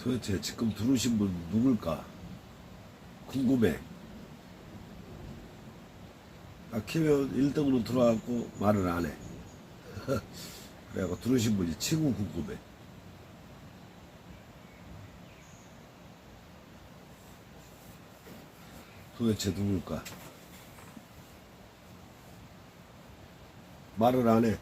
도대체 지금 들어오신 분 누굴까? 궁금해. 딱 키면 1등으로 들어와갖고 말을 안 해. 그래갖고 들어오신 분이 친구 궁금해. 도대체 누굴까? 말을 안 해.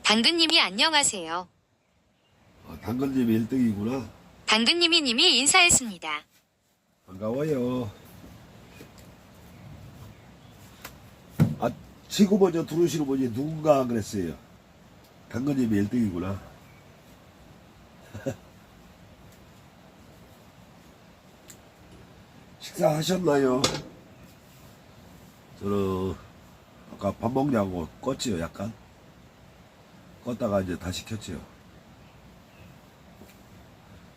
당근님이 안녕하세요. 당근님이 1등이구나. 당근님이 님이 인사했습니다. 반가워요. 치고 먼저 들어오시는 분이 누군가 그랬어요. 당근님이 1등이구나. 식사하셨나요? 저는 아까 밥 먹냐고 껐지요, 약간. 껐다가 이제 다시 켰지요.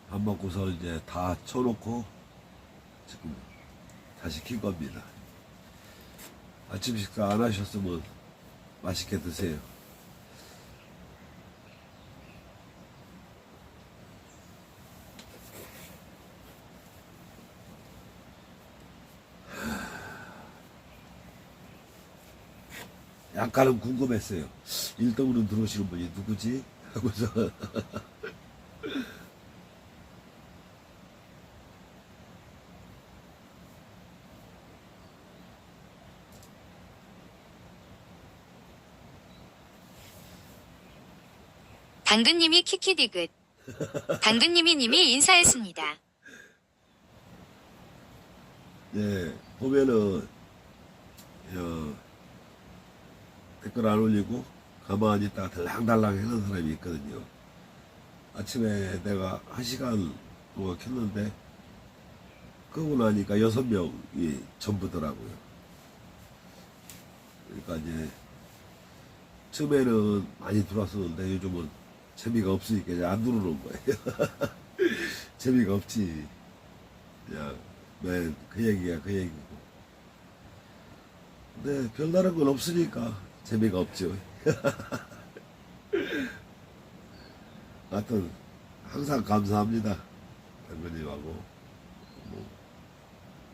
밥 먹고서 이제 다 쳐놓고 지금 다시 킨 겁니다. 아침 식사 안 하셨으면 맛있게 드세요. 약간은 궁금했어요. 1등으로 들어오시는 분이 누구지? 하고서 당근님이 키키디귿. 당근님이 님이 인사했습니다. 예, 보면은 댓글 안 올리고 가만히 있다가 달랑달랑 하는 사람이 있거든요. 아침에 내가 1시간 동안 켰는데 끄고 나니까 6명이 전부더라고요. 그러니까 이제 처음에는 많이 들어왔었는데 요즘은 재미가 없으니까 이제 안 들어오는 거예요. 재미가 없지. 그냥 맨 그 얘기야 그 얘기고. 근데 별다른 건 없으니까 재미가 없죠. 하여튼 항상 감사합니다. 당근님하고 뭐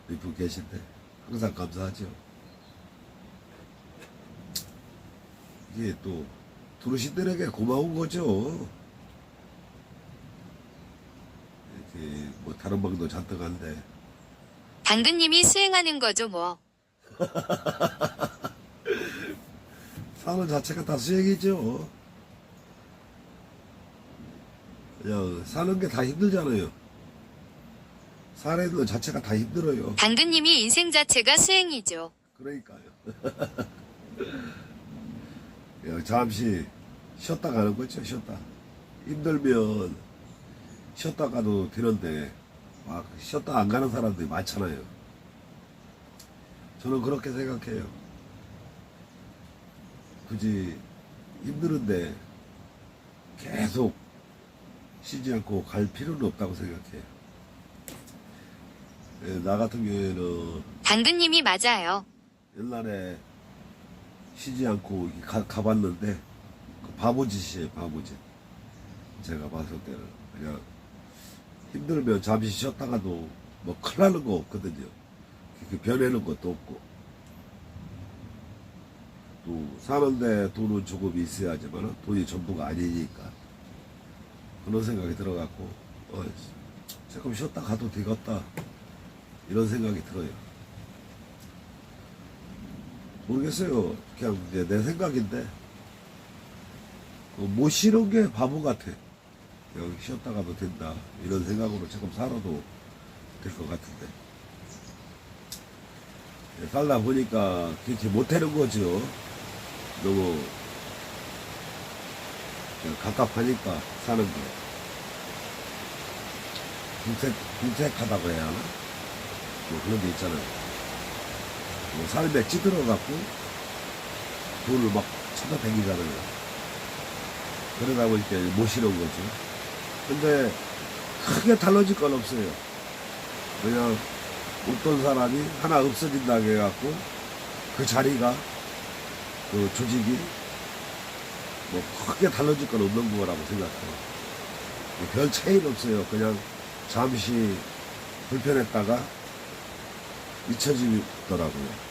리프 계신데 항상 감사하죠. 이게 또 들어오신들에게 고마운 거죠. 이렇게 뭐 다른 방도 잔뜩 한데 당근님이 수행하는 거죠 뭐. 사는 자체가 다 수행이죠. 그냥 사는 게 다 힘들잖아요. 사는 것 자체가 다 힘들어요. 당근님이 인생 자체가 수행이죠. 그러니까요. 잠시 쉬었다 가는 거죠. 쉬었다. 힘들면 쉬었다 가도 되는데 막 쉬었다 안 가는 사람들이 많잖아요. 저는 그렇게 생각해요. 굳이 힘드는데 계속 쉬지 않고 갈 필요는 없다고 생각해요. 나 같은 경우에는 당근님이 맞아요. 옛날에 쉬지 않고 가봤는데 그 바보짓이에요. 바보짓. 제가 봤을 때는 그냥 힘들면 잠시 쉬었다가도 뭐 큰일 나는 거 없거든요. 변해는 것도 없고 또 사는데 돈은 조금 있어야지만 돈이 전부가 아니니까 그런 생각이 들어갖고 조금 쉬었다 가도 되겠다 이런 생각이 들어요. 모르겠어요. 그냥 이제 내 생각인데 못 쉬는 게 바보 같아. 그냥 쉬었다 가도 된다 이런 생각으로 조금 살아도 될 것 같은데 살다 보니까 그렇게 못하는 거죠. 너무 갑갑하니까 사는 게 궁색하다고 해야 하나? 뭐 그런 게 있잖아요. 뭐 삶에 찌들어갖고 돈을 막 찾아다니잖아요. 그러다 보니까 못 쉬는 거죠. 근데 크게 달라질 건 없어요. 그냥 어떤 사람이 하나 없어진다 해갖고 그 자리가 그 조직이 뭐 크게 달라질 건 없는 거라고 생각해요. 별 차이는 없어요. 그냥 잠시 불편했다가 잊혀지더라고요.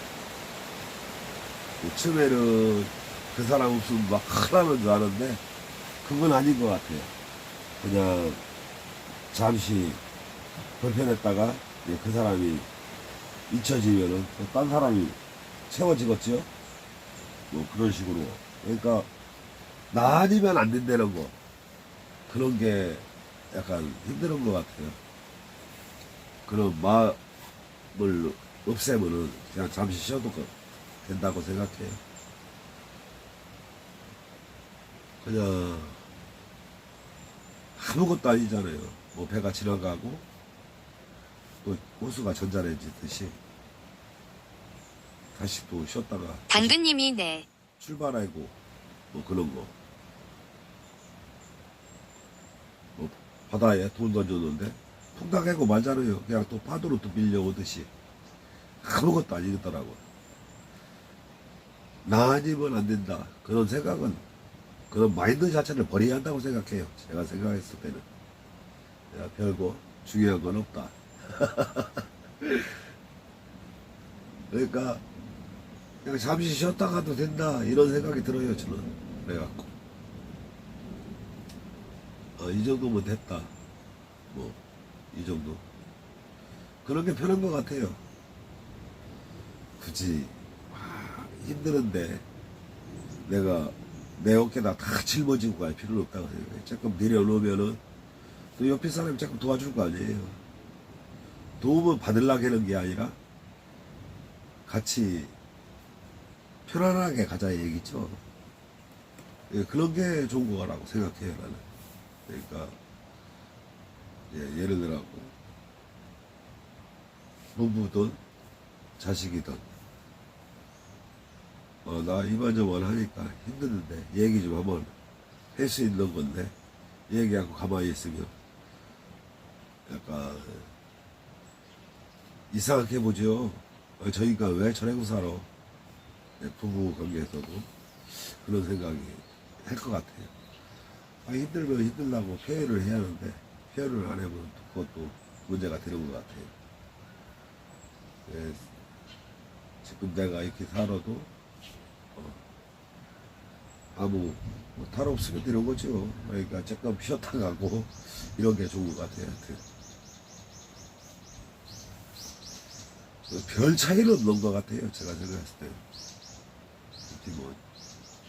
처음에는 그 사람 없으면 막 하라는 줄 아는데 그건 아닌 것 같아요. 그냥 잠시 불편했다가 그 사람이 잊혀지면은 또 딴 사람이 채워지겠죠? 뭐 그런 식으로. 그러니까 나 아니면 안 된다는 거. 그런 게 약간 힘든 것 같아요. 그런 마음을 없애면은 그냥 잠시 쉬어도 된다고 생각해요. 그냥 아무것도 아니잖아요. 뭐 배가 지나가고 또 호수가 전자레인지듯이 다시 또 쉬었다가 당근님이 네. 출발하고 뭐 그런 거. 뭐 바다에 돈 던졌는데 퐁당하고 말잖아요. 그냥 또 파도로 또 밀려오듯이 아무것도 아니더라고. 나 아니면 안 된다. 그런 생각은 그런 마인드 자체를 버려야 한다고 생각해요. 제가 생각했을 때는. 야, 별거 중요한 건 없다. 그러니까 그냥 잠시 쉬었다 가도 된다 이런 생각이 들어요. 저는 그래갖고 이 정도면 됐다. 뭐 이 정도 그런 게 편한 것 같아요. 굳이 힘드는데 내가 내 어깨다 다 짊어지고 갈 필요는 없다고 생각해요. 조금 내려놓으면은 또 옆에 사람이 자꾸 도와줄 거 아니에요. 도움을 받으려고 하는 게 아니라 같이 편안하게 가자 얘기죠. 예, 그런 게 좋은 거라고 생각해요, 나는. 그러니까, 예, 예를 들어, 부부든 자식이든, 나 이만저만 하니까 힘드는데, 얘기 좀 한번 할 수 있는 건데, 얘기하고 가만히 있으면, 약간, 이상하게 보죠. 저희가 왜 저래고 살아? 부부 관계에서도 그런 생각이 할 것 같아요. 힘들면 힘들다고 표현을 해야 하는데 표현을 안 하면 그것도 문제가 되는 것 같아요. 예, 지금 내가 이렇게 살아도 아무 뭐 탈 없으면 되는 거죠. 그러니까 조금 쉬었다 가고 이런 게 좋은 것 같아요. 별 차이는 없는 것 같아요. 제가 생각했을 때. 뭐,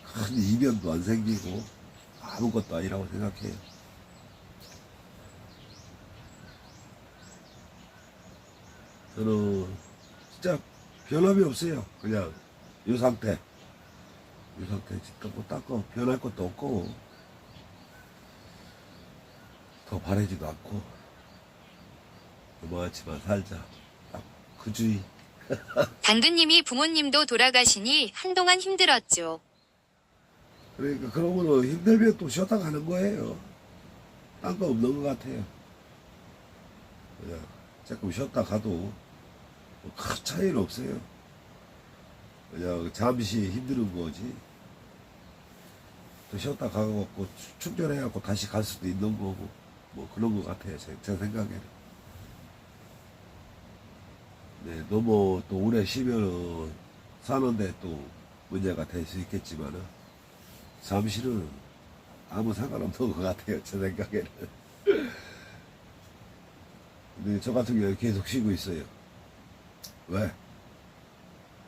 큰 이변도 안 생기고, 아무것도 아니라고 생각해요. 저는, 진짜 변함이 없어요. 그냥, 이 상태. 이 상태, 진짜 뭐 닦고, 변할 것도 없고, 더 바래지도 않고, 요만치만 살자. 딱, 그 주의. 당근님이 부모님도 돌아가시니 한동안 힘들었죠. 그러니까 그러면 힘들면 또 쉬었다 가는 거예요. 딴 거 없는 것 같아요. 그냥 조금 쉬었다 가도 뭐큰 차이는 없어요. 그냥 잠시 힘드는 거지. 또 쉬었다 가고 충전해갖고 다시 갈 수도 있는 거고 뭐 그런 것 같아요. 제 생각에는. 네, 너무 또 오래 쉬면은 사는데 또 문제가 될 수 있겠지만은 잠시는 아무 상관없는 것 같아요. 제 생각에는. 근데 저 같은 경우에 계속 쉬고 있어요. 왜?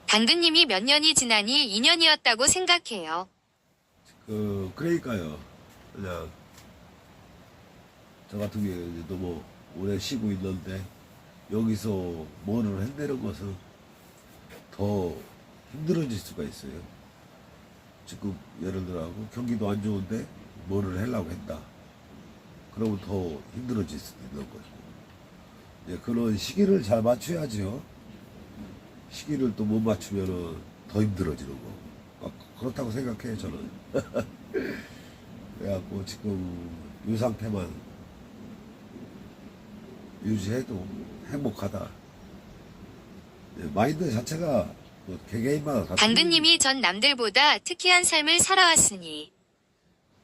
당근님이 몇 년이 지나니 2년이었다고 생각해요. 그러니까요. 그냥 저 같은 경우에 이제 너무 오래 쉬고 있는데 여기서 뭐를 한다는 것은 더 힘들어질 수가 있어요. 지금 예를 들어 경기도 안 좋은데 뭐를 하려고 한다. 그러면 더 힘들어질 수도 있는 거죠. 예, 그런 시기를 잘 맞춰야죠. 시기를 또 못 맞추면은 더 힘들어지는 거. 그렇다고 생각해요, 저는. 그래갖고 지금 이 상태만 유지해도 행복하다. 예, 마인드 자체가 뭐 개개인마다 다 당근님이 전 남들보다 특이한 삶을 살아왔으니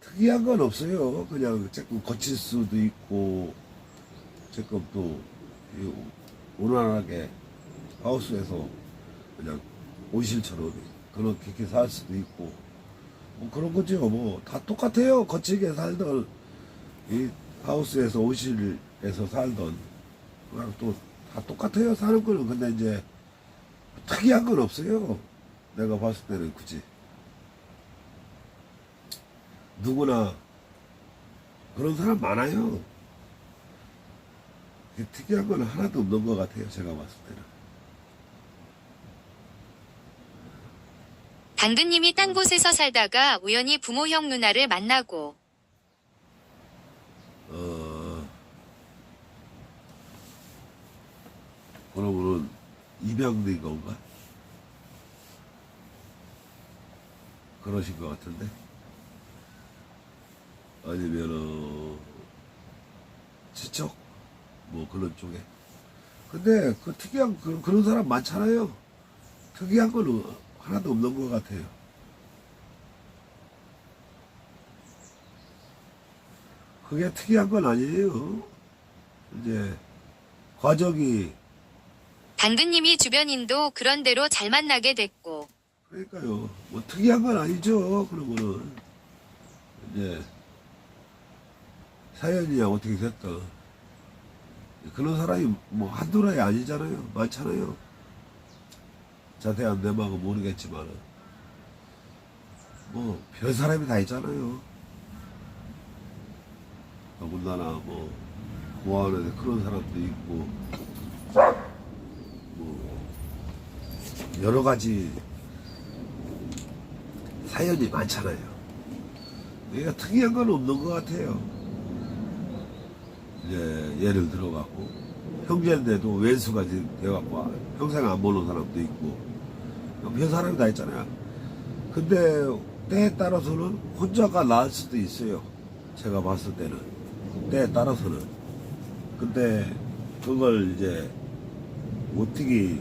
특이한 건 없어요. 그냥 조금 거칠 수도 있고, 조금 또, 온화하게 하우스에서 그냥 온실처럼 그렇게 살 수도 있고, 뭐 그런 거죠. 뭐, 다 똑같아요. 거칠게 살던, 이 하우스에서 온실에서 살던, 그냥 또 다 똑같아요. 사는 거는. 근데 이제, 특이한 건 없어요. 내가 봤을 때는 굳이. 누구나 그런 사람 많아요. 특이한 건 하나도 없는 것 같아요. 제가 봤을 때는. 당근님이 딴 곳에서 살다가 우연히 부모 형 누나를 만나고 그러면은 입양된 건가? 그러신 것 같은데. 아니면은 친척 뭐 그런 쪽에. 근데 그 특이한 그런 사람 많잖아요. 특이한 건 하나도 없는 것 같아요. 그게 특이한 건 아니에요. 이제 과정이. 당근님이 주변인도 그런 대로 잘 만나게 됐고 그러니까요. 뭐 특이한 건 아니죠. 그런 거는 이제 사연이야 어떻게 됐다. 그런 사람이 뭐 한두 이 아니잖아요. 많잖아요. 자세한 내막은 모르겠지만 뭐 별 사람이 다 있잖아요. 더군다나 뭐 고아원에 그런 사람도 있고 뭐 여러 가지 사연이 많잖아요. 얘가 특이한 건 없는 것 같아요. 이제 예를 들어갖고 형제인데도 왼수가 돼갖고 평생 안 보는 사람도 있고 별 사람이 다 있잖아요. 근데 때에 따라서는 혼자가 나을 수도 있어요. 제가 봤을 때는 때에 따라서는. 근데 그걸 이제 어떻게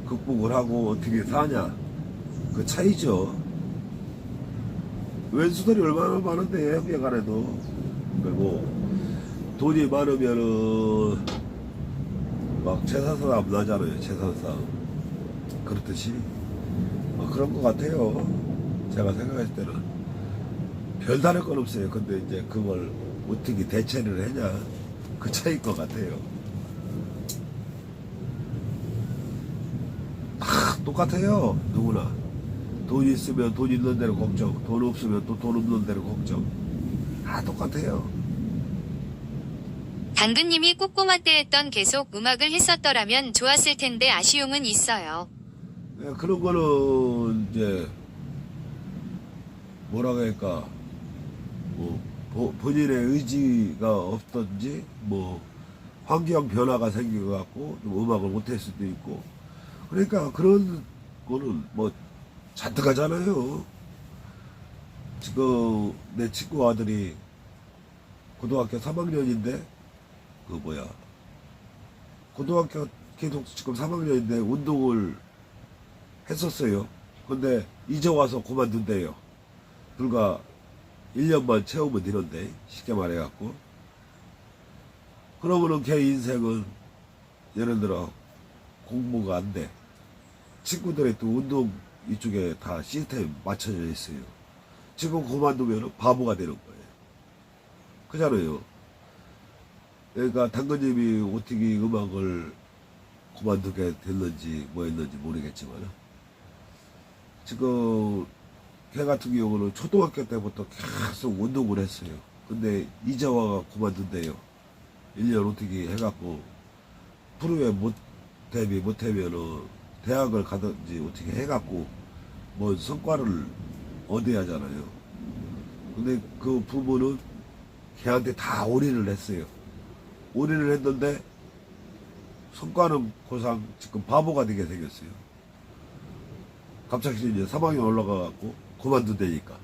극복을 하고 어떻게 사냐 그 차이죠. 왼수들이 얼마나 많은데 형제간에도. 그리고 돈이 많으면은 막 재산 싸움 나잖아요. 재산 싸움. 그렇듯이 그런 것 같아요. 제가 생각했을 때는 별다를 건 없어요. 근데 이제 그걸 어떻게 대체를 하냐 그 차이일 것 같아요. 다 똑같아요. 누구나. 돈 있으면 돈 있는 대로 걱정, 돈 없으면 또 돈 없는 대로 걱정. 다 똑같아요. 당근님이 꼬꼬마 때였던 계속 음악을 했었더라면 좋았을 텐데 아쉬움은 있어요. 예, 그런 거는 이제 뭐라고 할까, 뭐 본인의 의지가 없던지 뭐 환경 변화가 생겨갖고 좀 음악을 못할 수도 있고. 그러니까 그런 거는 뭐 잔뜩 하잖아요. 지금 내 친구 아들이 고등학교 3학년인데 그 뭐야 고등학교 계속 지금 3학년인데 운동을 했었어요. 근데 이제 와서 그만둔대요. 불과 1년만 채우면 되는데 쉽게 말해갖고. 그러면은 걔 인생은 예를 들어 공부가 안 돼. 친구들이 또 운동 이쪽에 다 시스템 맞춰져 있어요. 지금 그만두면 바보가 되는 거예요. 그잖아요. 그러니까 당근님이 어떻게 음악을 그만두게 됐는지 뭐 했는지 모르겠지만 지금 걔 같은 경우는 초등학교 때부터 계속 운동을 했어요. 근데 이제 와가 그만둔대요. 1년 어떻게 해갖고 프로에 못 데뷔 못하면은 대학을 가든지 어떻게 해갖고 뭐 성과를 얻어야 하잖아요. 근데 그 부모는 걔한테 다 올인을 했어요. 올인을 했는데 성과는 고상 지금 바보가 되게 생겼어요. 갑자기 이제 3학년 올라가갖고 그만둔다니까.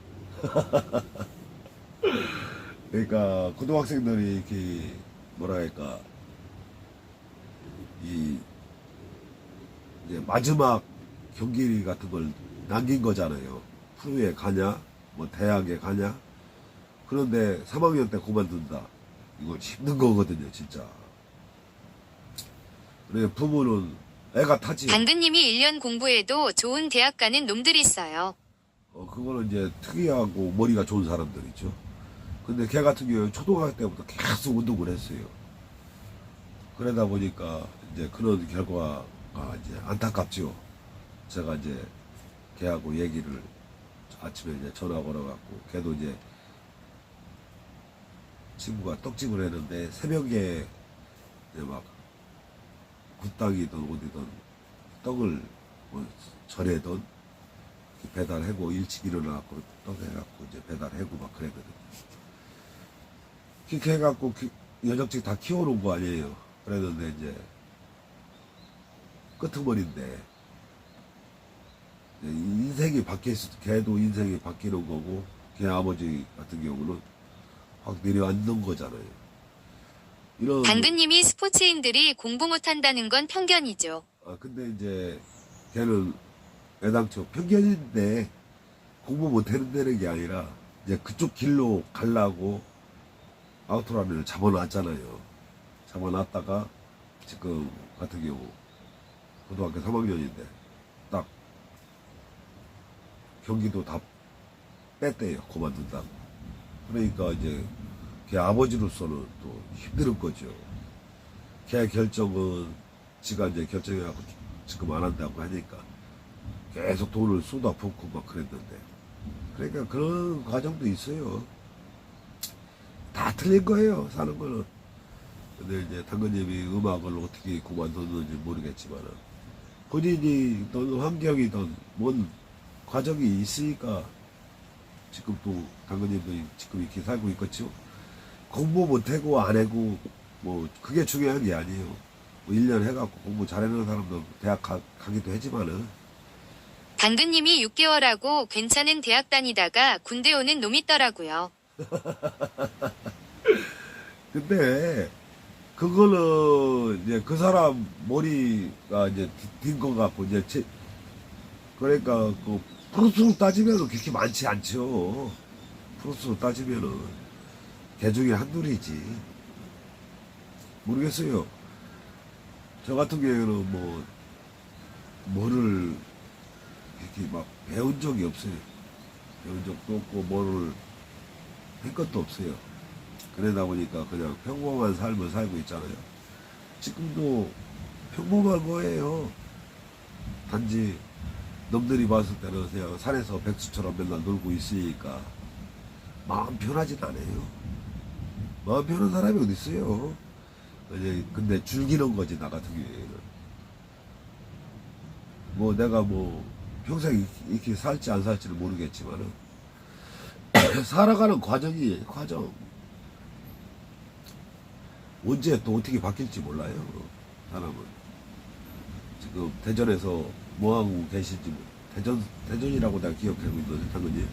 그러니까 고등학생들이 이렇게 뭐라 할까 이제 마지막 경기 같은 걸 남긴 거잖아요. 프로에 가냐, 뭐 대학에 가냐. 그런데 3학년 때 그만둔다. 이건 힘든 거거든요, 진짜. 그래 부모는 애가 타지요. 당근님이 1년 공부해도 좋은 대학 가는 놈들이 있어요. 그거는 이제 특이하고 머리가 좋은 사람들이죠. 근데 걔 같은 경우는 초등학교 때부터 계속 운동을 했어요. 그러다 보니까 이제 그런 결과가 이제 안타깝죠. 제가 이제 걔하고 얘기를 아침에 이제 전화 걸어갖고 걔도 이제 친구가 떡집을 했는데 새벽에 이제 막 굿당이든 어디든 떡을 뭐 절에든 배달하고 일찍 일어나갖고 떡 해갖고 이제 배달하고 막 그랬거든요. 그렇게 해갖고 여적직 다 키워놓은 거 아니에요. 그랬는데 이제 끄트머리인데 인생이 바뀌었을 때 걔도 인생이 바뀌는 거고 걔 아버지 같은 경우는 확 내려앉는 거잖아요. 이런 당근님이 스포츠인들이 공부 못한다는 건 편견이죠. 근데 이제 걔는 애당초 편견인데 공부 못하는 게 아니라 이제 그쪽 길로 가려고 아우토라인을 잡아놨잖아요. 잡아놨다가 지금 같은 경우 고등학교 3학년인데 딱 경기도 다 뺐대요. 그만둔다고. 그러니까 이제 걔 아버지로서는 또 힘들 거죠. 걔 결정은 지가 이제 결정해갖고 지금 안 한다고 하니까 계속 돈을 쏟아붓고 막 그랬는데 그러니까 그런 과정도 있어요. 다 틀린 거예요, 사는 거는. 근데 이제 당근님이 음악을 어떻게 그만뒀는지 모르겠지만 본인이든 환경이든 뭔 과정이 있으니까 지금 또 당근님도 지금 이렇게 살고 있겠죠. 공부 못하고 안 하고 뭐 그게 중요한 게 아니에요. 뭐 1년 해갖고 공부 잘하는 사람도 대학 가기도 하지만은 당근님이 6개월 하고 괜찮은 대학 다니다가 군대 오는 놈 있더라고요. 근데 그거는 이제 그 사람 머리가 이제 딘 것 같고 이제 그러니까 그 프로스로 따지면은 그렇게 많지 않죠. 프로스로 따지면은 개 중에 한둘이지. 모르겠어요. 저 같은 경우에는 뭐 뭐를 이렇게 막 배운 적이 없어요. 배운 적도 없고 뭐를 한 것도 없어요. 그러다 보니까 그냥 평범한 삶을 살고 있잖아요. 지금도 평범한 거예요. 단지 놈들이 봤을 때는 그냥 산에서 백수처럼 맨날 놀고 있으니까 마음 편하진 않아요. 마음 편한 사람이 어디 있어요. 근데 즐기는 거지, 나 같은 경우에는. 뭐 내가 뭐 평생 이렇게 살지 안 살지는 모르겠지만은 살아가는 과정이에요, 과정. 언제 또 어떻게 바뀔지 몰라요, 사람은. 지금 대전에서 뭐하고 계신지, 대전이라고 내가 기억하고 있는데, 당연히.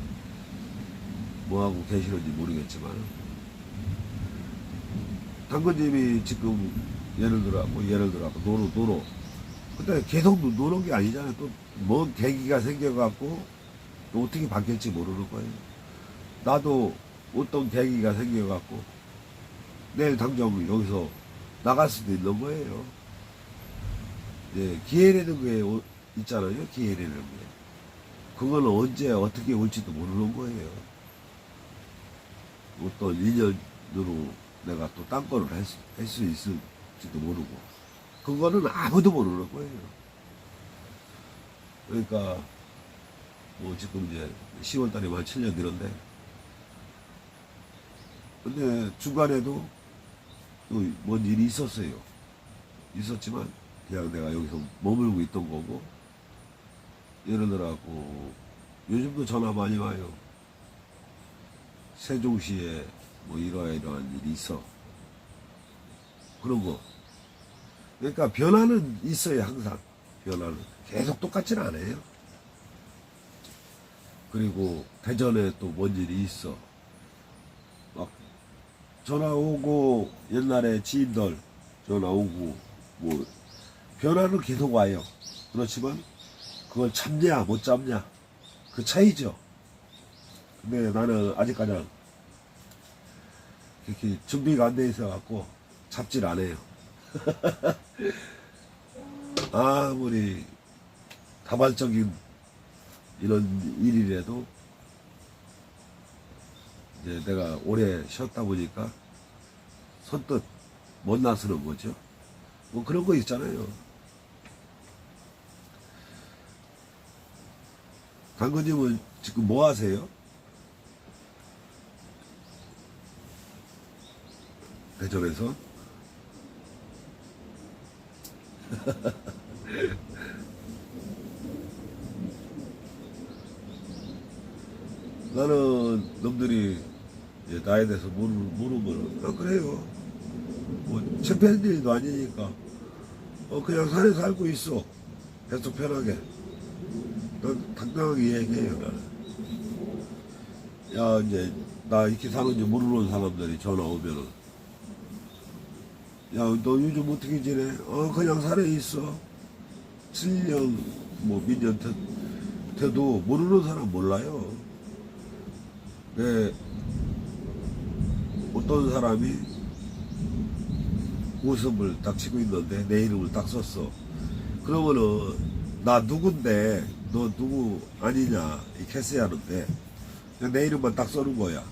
뭐하고 계시는지 모르겠지만, 당근님이 지금 예를 들어 노노. 근데 계속 노는 게 아니잖아요. 또 뭔 계기가 생겨갖고 또 어떻게 바뀔지 모르는 거예요. 나도 어떤 계기가 생겨갖고 내일 당장 여기서 나갈 수도 있는 거예요. 예, 기회라는 게 있잖아요. 기회라는 게. 그거는 언제 어떻게 올지도 모르는 거예요. 어떤 인연으로 내가 또 딴 거를 할 수 있을지도 모르고. 그거는 아무도 모르는 거예요. 그러니까 뭐 지금 이제 10월 달에 만 7년 되는데 근데 중간에도 또 뭔 일이 있었어요. 있었지만 그냥 내가 여기서 머물고 있던 거고 예를 들어갖고 요즘도 전화 많이 와요. 세종시에 뭐 이러한 일이 있어. 그런 거. 그러니까 변화는 있어요, 항상. 변화는. 계속 똑같지는 않아요. 그리고 대전에 또 뭔 일이 있어. 막 전화 오고 옛날에 지인들 전화 오고 뭐 변화는 계속 와요. 그렇지만 그걸 참냐 못 참냐 그 차이죠. 근데 나는 아직까지 이렇게 준비가 안 돼 있어 갖고 잡질 않아요. 아무리 다발적인 이런 일이라도 이제 내가 오래 쉬었다 보니까 선뜻 못 나서는 거죠. 뭐 그런 거 있잖아요. 당근님은 지금 뭐 하세요? 대전에서? 나는 놈들이 나에 대해서 물으면 그래요. 뭐 창피한 일도 아니니까 그냥 산에 살고 있어. 계속 편하게. 난 당당하게 얘기해요. 나는. 야 이제 나 이렇게 사는지 모르는 사람들이 전화 오면은 야 너 요즘 어떻게 지내? 그냥 산에 있어. 7년 뭐 몇 년 돼도 모르는 사람 몰라요. 어떤 사람이 웃음을 딱 치고 있는데 내 이름을 딱 썼어. 그러면은 나 누군데 너 누구 아니냐 이 캐스야 하는데 그냥 내 이름만 딱 써는 거야.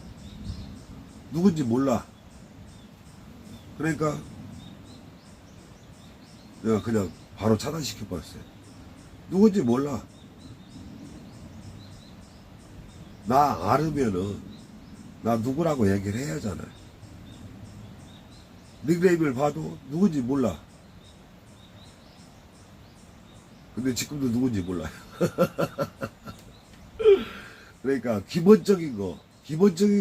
누군지 몰라. 그러니까 내가 그냥 바로 차단시켜 버렸어요. 누군지 몰라. 나 알으면은 나 누구라고 얘기를 해야 하잖아요. 닉네임을 봐도 누군지 몰라. 근데 지금도 누군지 몰라요. 그러니까 기본적인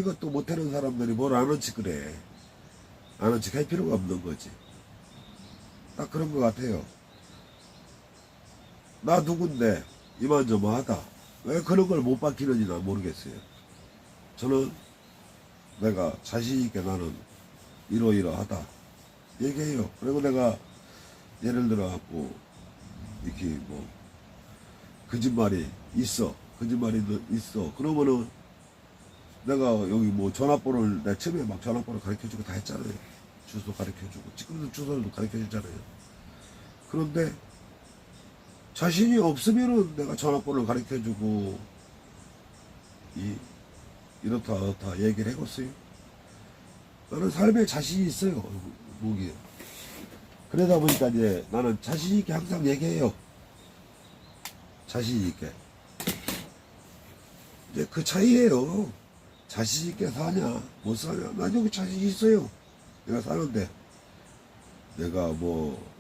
것도 못하는 사람들이 뭘 아는 척을 해. 아는 척 할 필요가 없는 거지. 딱 그런 것 같아요. 나 누군데 이만저만하다. 왜 그런 걸 못 밝히는지 난 모르겠어요. 저는 내가 자신있게 나는 이러이러하다 얘기해요. 그리고 내가 예를 들어 갖고 이렇게 뭐 거짓말이 있어 그러면은 내가 여기 뭐 전화번호를 내 처음에 막 전화번호 가르쳐주고 다 했잖아요. 주소 가르쳐주고 지금도 주소도 가르쳐주잖아요. 그런데 자신이 없으면은 내가 전화번호를 가르쳐주고 이렇다 얘기를 해봤어요. 나는 삶에 자신이 있어요. 목이. 그러다 보니까 이제 나는 자신 있게 항상 얘기해요. 자신 있게. 이제 그 차이예요. 자신 있게 사냐 못 사냐. 난 여기 자신 있어요. 내가 사는데 내가 뭐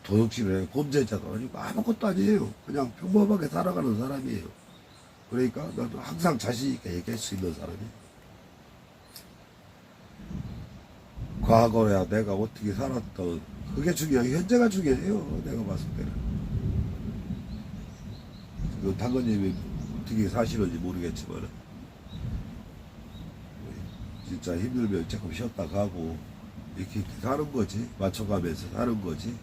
도둑질을 해 범죄자도 아니고 아무것도 아니에요. 그냥 평범하게 살아가는 사람이에요. 그러니까 나도 항상 자신 있게 얘기할 수 있는 사람이에요. 과거야 내가 어떻게 살았던 그게 중요해요. 현재가 중요해요. 내가 봤을 때는. 지금 당근님이 어떻게 사시는지 모르겠지만 진짜 힘들면 조금 쉬었다 가고 이렇게 사는 거지. 맞춰가면서 사는 거지.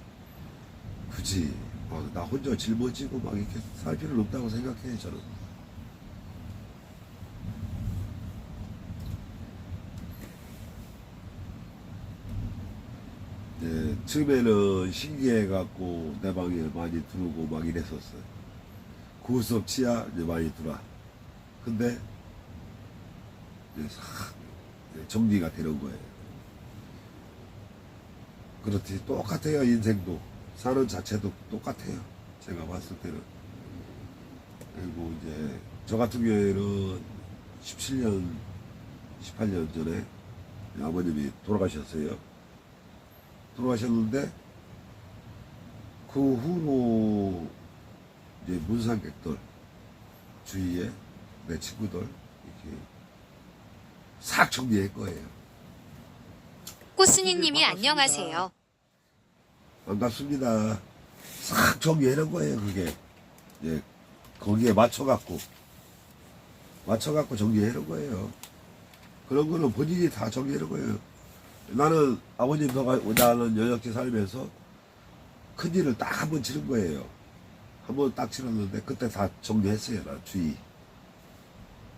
굳이 막 나 혼자 짊어지고 막 이렇게 살 필요는 없다고 생각해요. 저는. 네, 처음에는 신기해갖고 내 방에 많이 들어오고 막 이랬었어요. 고수업 치야 이제 많이 들어와. 근데 이제 싹 정리가 되는 거예요. 그렇지 똑같아요. 인생도 사는 자체도 똑같아요. 제가 봤을 때는. 그리고 이제 저 같은 경우에는 17년 18년 전에 아버님이 돌아가셨어요. 돌아가셨는데 그 후로 이제 문상객들 주위에 내 친구들 이렇게 싹 정리할 거예요. 꽃순이님이 안녕하세요. 반갑습니다. 싹 정리하는 거예요. 그게 예, 거기에 맞춰갖고 정리하는 거예요. 그런 거는 본인이 다 정리하는 거예요. 나는 아버님 나는 연역지 살면서 큰 일을 딱 한 번 치른 거예요. 한 번 딱 치렀는데 그때 다 정리했어요. 나 주의.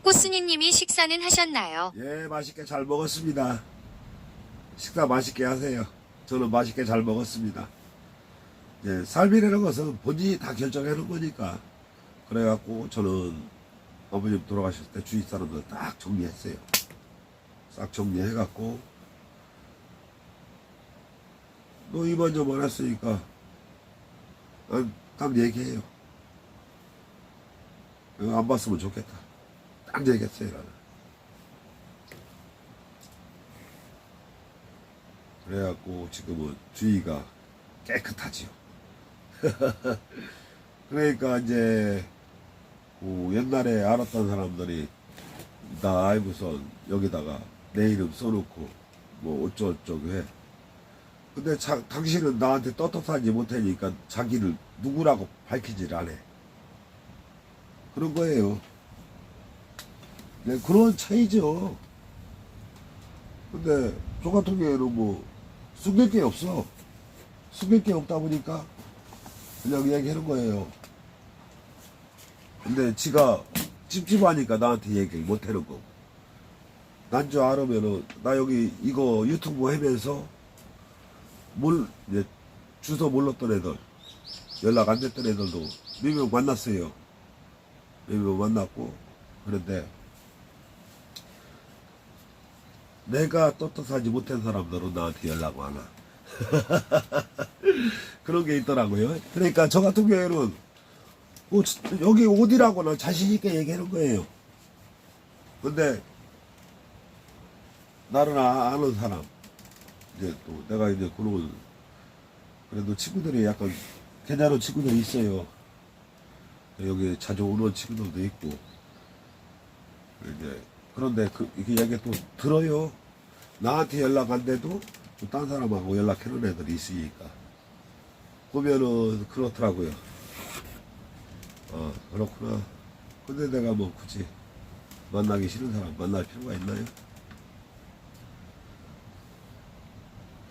꽃순이님이 식사는 하셨나요? 예, 맛있게 잘 먹었습니다. 식사 맛있게 하세요. 저는 맛있게 잘 먹었습니다. 예, 삶이라는 것은 본인이 다 결정해 놓은 거니까. 그래갖고 저는 아버님 돌아가셨을 때 주위 사람들 딱 정리했어요. 싹 정리해갖고 너 이만저만 했으니까 딱 얘기해요. 안 봤으면 좋겠다. 딱 얘기했어요. 나는. 그래갖고 지금은 주위가 깨끗하지요. 그러니까 이제 그 옛날에 알았던 사람들이 나 알고선 여기다가 내 이름 써놓고 뭐 어쩌고저쩌고 해. 근데 당신은 나한테 떳떳하지 못하니까 자기를 누구라고 밝히질 않아. 그런 거예요. 네, 그런 차이죠. 근데 저 같은 경우에는 뭐 숨길 게 없어. 숨길 게 없다 보니까 그냥 얘기하는 거예요. 근데 지가 찝찝하니까 나한테 얘기를 못 하는 거고. 난 줄 알으면은 나 여기 이거 유튜브 하면서 이제 주소 몰랐던 애들, 연락 안 됐던 애들도 몇 명 만났어요. 몇 명 만났고. 그런데 내가 떳떳하지 못한 사람들은 나한테 연락 안 와. 그런 게 있더라고요. 그러니까 저 같은 경우에는 뭐 여기 어디라고는 자신있게 얘기하는 거예요. 근데 나를 아는 사람, 이제 또 내가 이제 그런, 그래도 친구들이 약간 괜찮은 친구들이 있어요. 여기 자주 오는 친구들도 있고. 이제 그런데 이게 얘기 또 들어요. 나한테 연락 안 돼도 또 딴 사람하고 연락해놓은 애들이 있으니까. 보면은 그렇더라고요. 그렇구나. 근데 내가 뭐 굳이 만나기 싫은 사람 만날 필요가 있나요?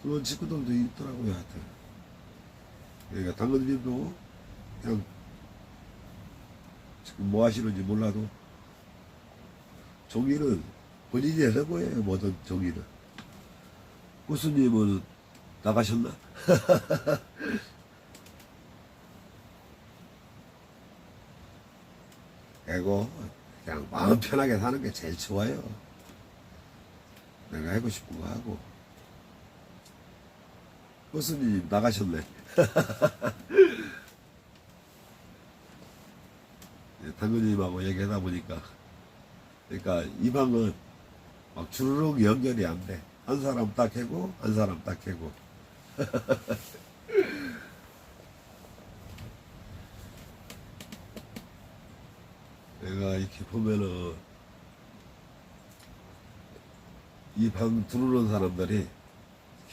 그런 친구들도 있더라고요, 하여튼. 그러니까 당근님도 그냥 지금 뭐 하시는지 몰라도 정의는 본인이 하는 거예요, 뭐든 정의는. 고수님은 나가셨나? 그리고 그냥 마음 편하게 사는 게 제일 좋아요. 내가 하고 싶은 거 하고. 고수님 나가셨네. 당근님하고 얘기하다 보니까, 그러니까 이 방은 막 주르륵 연결이 안 돼. 한 사람 딱 해고, 한 사람 딱 해고. 내가 이렇게 보면은 이 방 들어오는 사람들이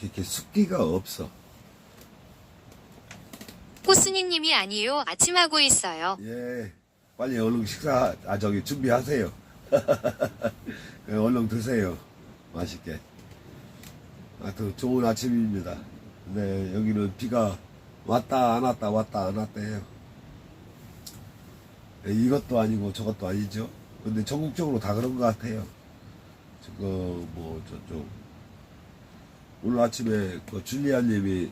이렇게 숙기가 없어. 꽃순이님이 아니요, 아침하고 있어요. 예, 빨리 얼른 식사, 저기 준비하세요. 예, 얼른 드세요. 맛있게. 하여튼 좋은 아침입니다. 근데 여기는 비가 왔다 안 왔다 왔다 안 왔대요. 예, 이것도 아니고 저것도 아니죠. 근데 전국적으로 다 그런 것 같아요. 지금 뭐 저쪽 오늘 아침에 그 줄리안님이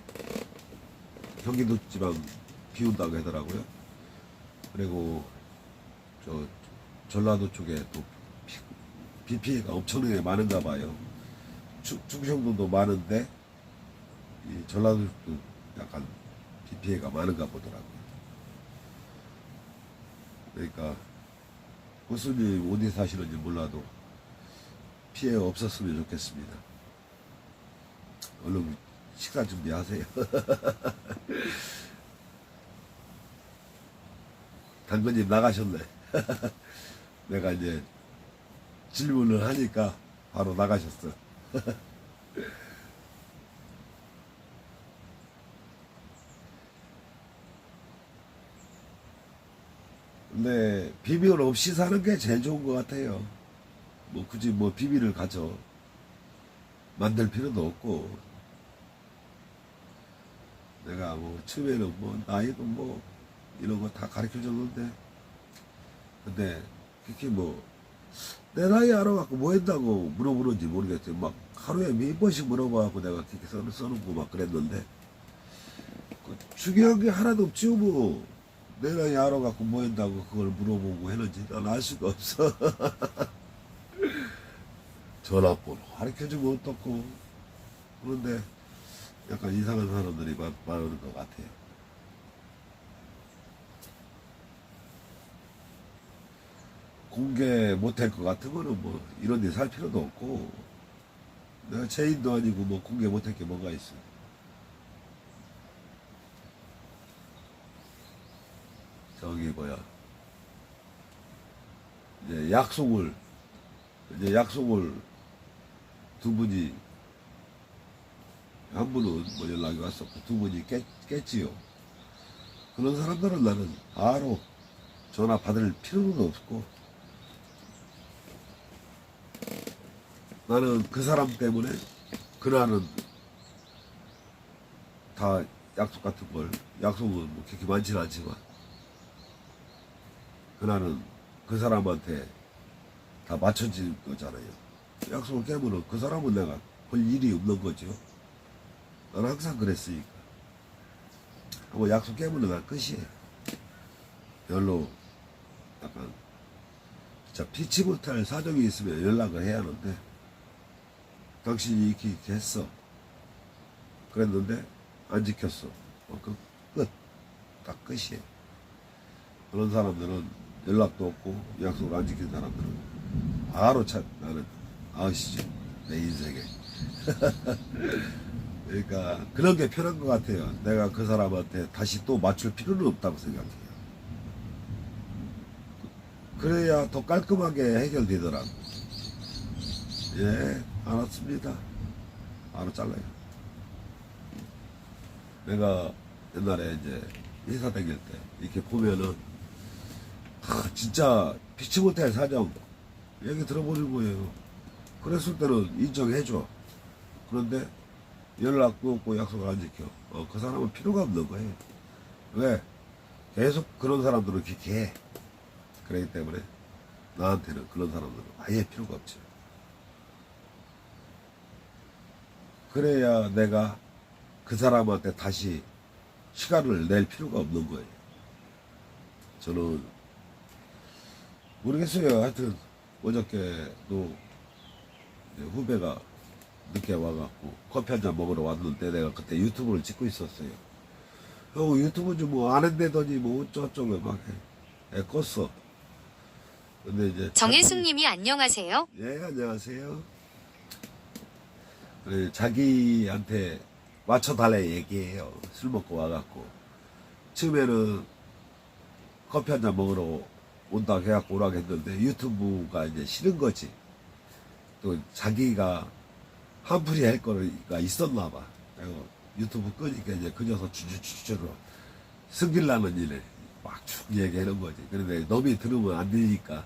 경기도 지방 비 온다고 하더라고요. 그리고 저 전라도 쪽에 또 비 피해가 엄청나게 많은가 봐요. 충청도도 많은데 이 전라도도 약간 비 피해가 많은가 보더라고요. 그러니까 고수님 어디 사시는지 몰라도 피해 없었으면 좋겠습니다. 얼른 식사 준비하세요. 당근님 나가셨네. 내가 이제 질문을 하니까 바로 나가셨어. 근데 비밀 없이 사는 게 제일 좋은 것 같아요. 뭐 굳이 뭐 비밀을 가져 만들 필요도 없고. 내가 뭐 처음에는 뭐 나이도 뭐 이런 거 다 가르쳐 줬는데, 근데 그렇게 뭐 내 나이 알아갖고 뭐 했다고 물어보는지 모르겠어요. 막 하루에 몇 번씩 물어봐갖고 내가 그렇게 써놓고 막 그랬는데, 그 중요한 게 하나도 없지 뭐. 내 나이 알아갖고 뭐 했다고 그걸 물어보고 했는지 난 알 수가 없어. 전화번호 가르쳐주면 어떻고. 그런데 약간 이상한 사람들이 많은 것 같아요. 공개 못할 것 같으면은 뭐 이런 데 살 필요도 없고, 내가 죄인도 아니고 뭐 공개 못할 게 뭐가 있어. 저기 뭐야, 이제 약속을 두 분이, 한 분은 뭐 연락이 왔었고 두 분이 깼지요. 그런 사람들은 나는 바로 전화 받을 필요도 없고, 나는 그 사람 때문에 그날은 다 약속 같은 걸, 약속은 뭐 그렇게 많지는 않지만 그날은 그 사람한테 다 맞춰진 거잖아요. 약속을 깨면 그 사람은 내가 볼 일이 없는 거죠. 나는 항상 그랬으니까. 한번 약속 깨면 난 끝이에요. 별로 약간 진짜 피치 못할 사정이 있으면 연락을 해야 하는데, 당신이 이렇게 했어. 그랬는데 안 지켰어. 끝. 딱 끝이에요. 그런 사람들은 연락도 없고 약속을 안 지킨 사람들은 바로 나는 아우시죠. 내 인생에. 그러니까 그런 게 편한 것 같아요. 내가 그 사람한테 다시 또 맞출 필요는 없다고 생각해요. 그래야 더 깔끔하게 해결되더라고. 예, 알았습니다. 바로 잘라요. 내가 옛날에 이제 회사 다닐 때 이렇게 보면은 진짜 피치 못할 사정 얘기 들어보는 거예요. 그랬을 때는 인정해줘. 그런데 연락도 없고 약속을 안 지켜. 그 사람은 필요가 없는 거예요. 왜? 계속 그런 사람들은 그렇게 해. 그렇기 때문에 나한테는 그런 사람들은 아예 필요가 없죠. 그래야 내가 그 사람한테 다시 시간을 낼 필요가 없는 거예요. 저는 모르겠어요. 하여튼 어저께도 후배가 늦게 와갖고 커피 한잔 먹으러 왔는데, 내가 그때 유튜브를 찍고 있었어요. 형 유튜브 좀 뭐 안 한다더니 뭐 어쩌고저쩌고 막 해. 껐어. 근데 이제 정일숙님이 안녕하세요. 예, 안녕하세요. 그래, 자기한테 맞춰달래 얘기해요. 술 먹고 와갖고. 처음에는 커피 한잔 먹으러 온다고 해갖고 오라고 했는데, 유튜브가 이제 싫은 거지. 또 자기가 한풀이 할 거가 있었나봐. 그리고 유튜브 끄니까 이제 그 녀석 주주로 승질나는 일을 막 쭉 얘기하는 거지. 그런데 놈이 들으면 안 되니까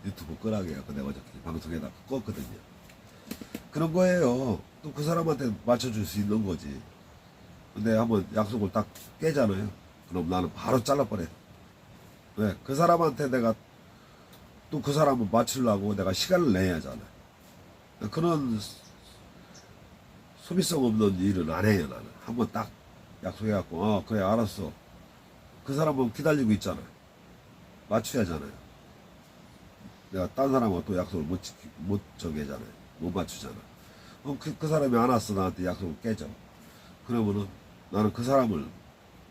유튜브 끄라고 해요. 내가 어저께 방송에다가 껐거든요. 그런 거예요. 또 그 사람한테 맞춰줄 수 있는 거지. 근데 한번 약속을 딱 깨잖아요. 그럼 나는 바로 잘라버려. 왜? 그 사람한테 내가 또 그 사람을 맞추려고 내가 시간을 내야 하잖아. 그런 소비성 없는 일은 안 해요, 나는. 한번 딱 약속해갖고, 그래, 알았어. 그 사람은 기다리고 있잖아. 맞춰야 하잖아요. 내가 딴 사람하고 또 약속을 못 정해잖아요. 못 맞추잖아. 그 사람이 안 왔어. 나한테 약속을 깨져. 그러면은 나는 그 사람을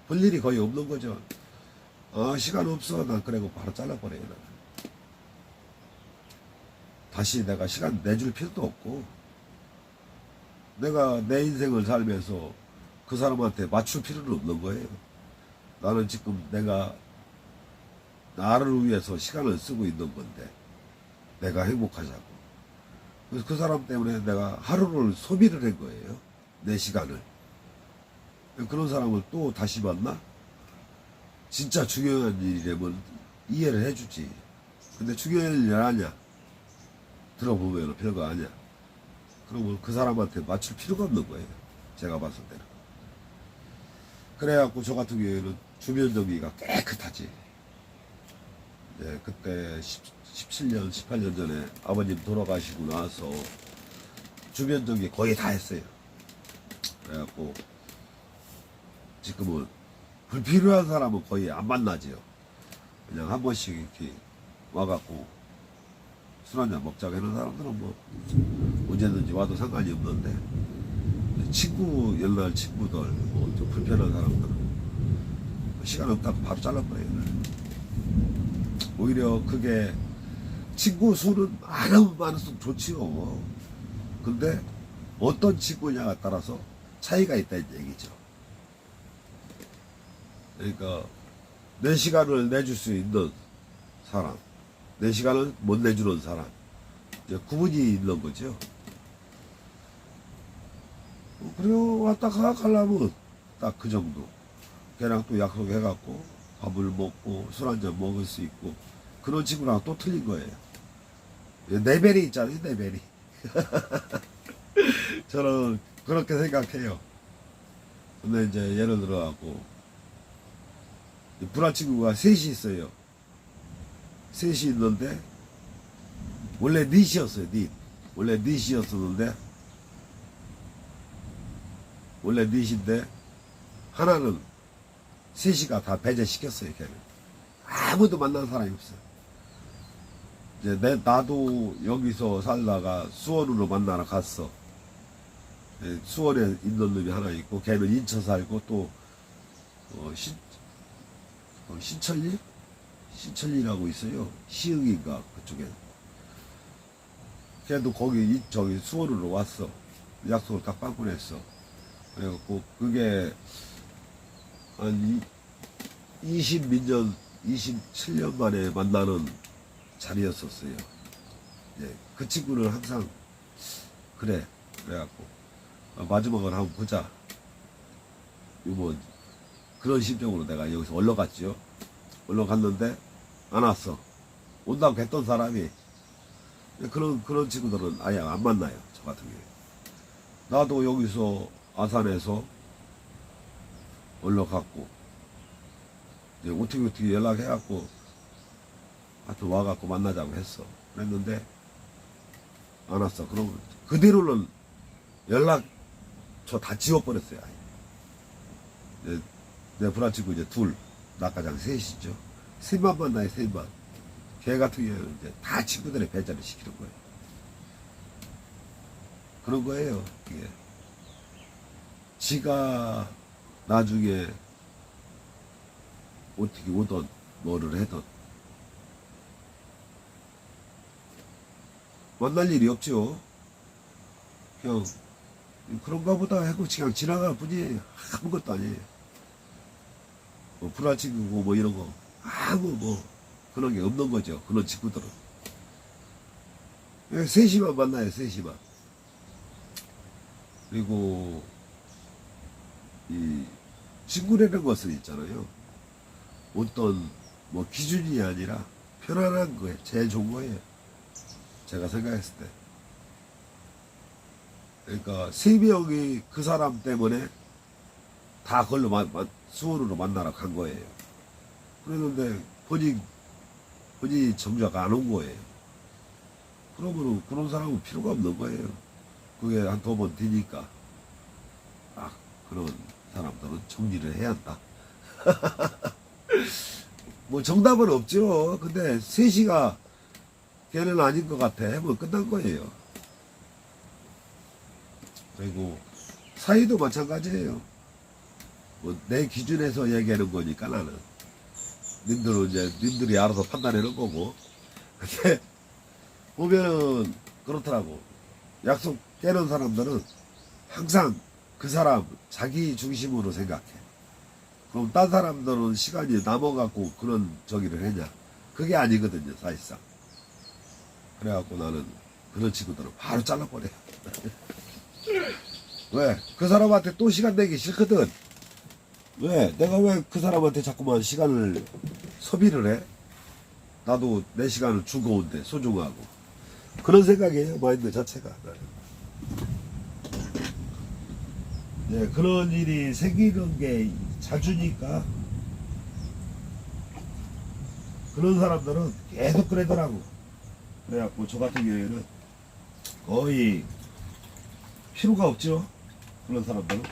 볼 일이 거의 없는 거죠. 시간 없어. 난 그래고 바로 잘라버려요, 나는. 다시 내가 시간 내줄 필요도 없고, 내가 내 인생을 살면서 그 사람한테 맞출 필요는 없는 거예요. 나는 지금 내가 나를 위해서 시간을 쓰고 있는 건데, 내가 행복하자고. 그래서 그 사람 때문에 내가 하루를 소비를 한 거예요. 내 시간을. 그런 사람을 또 다시 만나? 진짜 중요한 일이라면 이해를 해주지. 근데 중요한 일 아니야. 들어보면 별거 아니야. 그러면 그 사람한테 맞출 필요가 없는 거예요. 제가 봤을 때는. 그래갖고 저 같은 경우에는 주변 정리가 깨끗하지. 예, 그때 17년, 18년 전에 아버님 돌아가시고 나서 주변 정리 거의 다 했어요. 그래갖고 지금은 불필요한 사람은 거의 안 만나지요. 그냥 한 번씩 이렇게 와갖고 술 한잔 먹자고 하는 사람들은 뭐 언제든지 와도 상관이 없는데, 친구, 옛날 친구들, 뭐 좀 불편한 사람들은 시간 없다고 바로 잘라버려요. 오히려 그게 친구 수는 많으면 많을수록 좋지요. 근데 어떤 친구냐에 따라서 차이가 있다는 얘기죠. 그러니까 내 시간을 내줄 수 있는 사람, 내 시간을 못 내주는 사람, 이제 구분이 있는 거죠. 그리고 왔다 가려면 딱 그 정도. 걔랑 또 약속해갖고 밥을 먹고 술 한잔 먹을 수 있고, 그런 친구랑 또 틀린 거예요. 레벨이 있잖아요, 레벨이. 저는 그렇게 생각해요. 근데 이제 예를 들어갖고 불안 친구가 셋이 있어요. 셋이 있는데 원래 넷이었어요. 넷. 원래 넷이었었는데, 원래 넷인데 하나는 셋이가 다 배제시켰어요. 걔는 아무도 만난 사람이 없어요. 이제 나도 여기서 살다가 수원으로 만나러 갔어. 예, 수원에 있는 놈이 하나 있고, 걔는 인천 살고, 또 신천리? 신천리라고 있어요. 시흥인가 그쪽에. 걔도 거기 저기 수원으로 왔어. 약속을 딱 빵꾸 냈어. 그래갖고 그게 한 20몇 년, 27년 만에 만나는 자리였었어요. 예, 그 친구는 항상 그래. 그래갖고 마지막으로 한번 보자. 뭐 그런 심정으로 내가 여기서 올라갔죠. 올라갔는데 안 왔어. 온다고 했던 사람이, 그런 친구들은 아예 안 만나요. 저 같은 경우에. 나도 여기서 아산에서 올라갔고, 이제 어떻게 연락해갖고 하여튼 와갖고 만나자고 했어. 그랬는데 안 왔어. 그럼 그 뒤로는 연락 저 다 지워버렸어요. 아예. 내 불안친구 이제 둘, 낙가장 셋이죠. 셋만 만나요, 셋만. 걔 같은 경우는 이제 다 친구들의 배제를 시키는 거예요. 그런 거예요, 이게. 지가 나중에 어떻게 오든 뭐를 하든 만날 일이 없죠. 그냥 그런가 보다 하고 그냥 지나갈 뿐이에요. 아무것도 아니에요. 뭐 불안친구고 뭐 이런 거 아무 뭐 그런 게 없는 거죠. 그런 친구들은. 셋이만 만나요, 셋이만. 그리고 이 친구라는 것은 있잖아요. 어떤 뭐 기준이 아니라 편안한 거예요. 제일 좋은 거예요. 제가 생각했을 때. 그러니까 세 명이 그 사람 때문에 다 그걸로 수원으로 만나러 간 거예요. 그랬는데 본인이 정작 안 온 거예요. 그러면 그런 사람은 필요가 없는 거예요. 그게 한 두 번 되니까 그런 사람들은 정리를 해야 한다. 뭐 정답은 없죠. 근데 셋이가 걔는 아닌 것 같아 하면 끝난 거예요. 그리고 사이도 마찬가지예요. 뭐 내 기준에서 얘기하는 거니까 나는. 님들은 이제 님들이 알아서 판단해 놓은 거고. 근데 보면은 그렇더라고. 약속 깨는 사람들은 항상 그 사람 자기 중심으로 생각해. 그럼 딴 사람들은 시간이 남아갖고 그런 저기를 했냐. 그게 아니거든요, 사실상. 그래갖고 나는 그런 친구들은 바로 잘라버려. 왜? 그 사람한테 또 시간 내기 싫거든. 왜? 내가 왜 그 사람한테 자꾸만 시간을 소비를 해? 나도 내 시간을 즐거운데, 소중하고. 그런 생각이에요, 마인드 자체가. 이제 그런 일이 생기는 게 자주니까 그런 사람들은 계속 그러더라고. 그래갖고 저 같은 경우에는 거의 필요가 없죠. 그런 사람들은.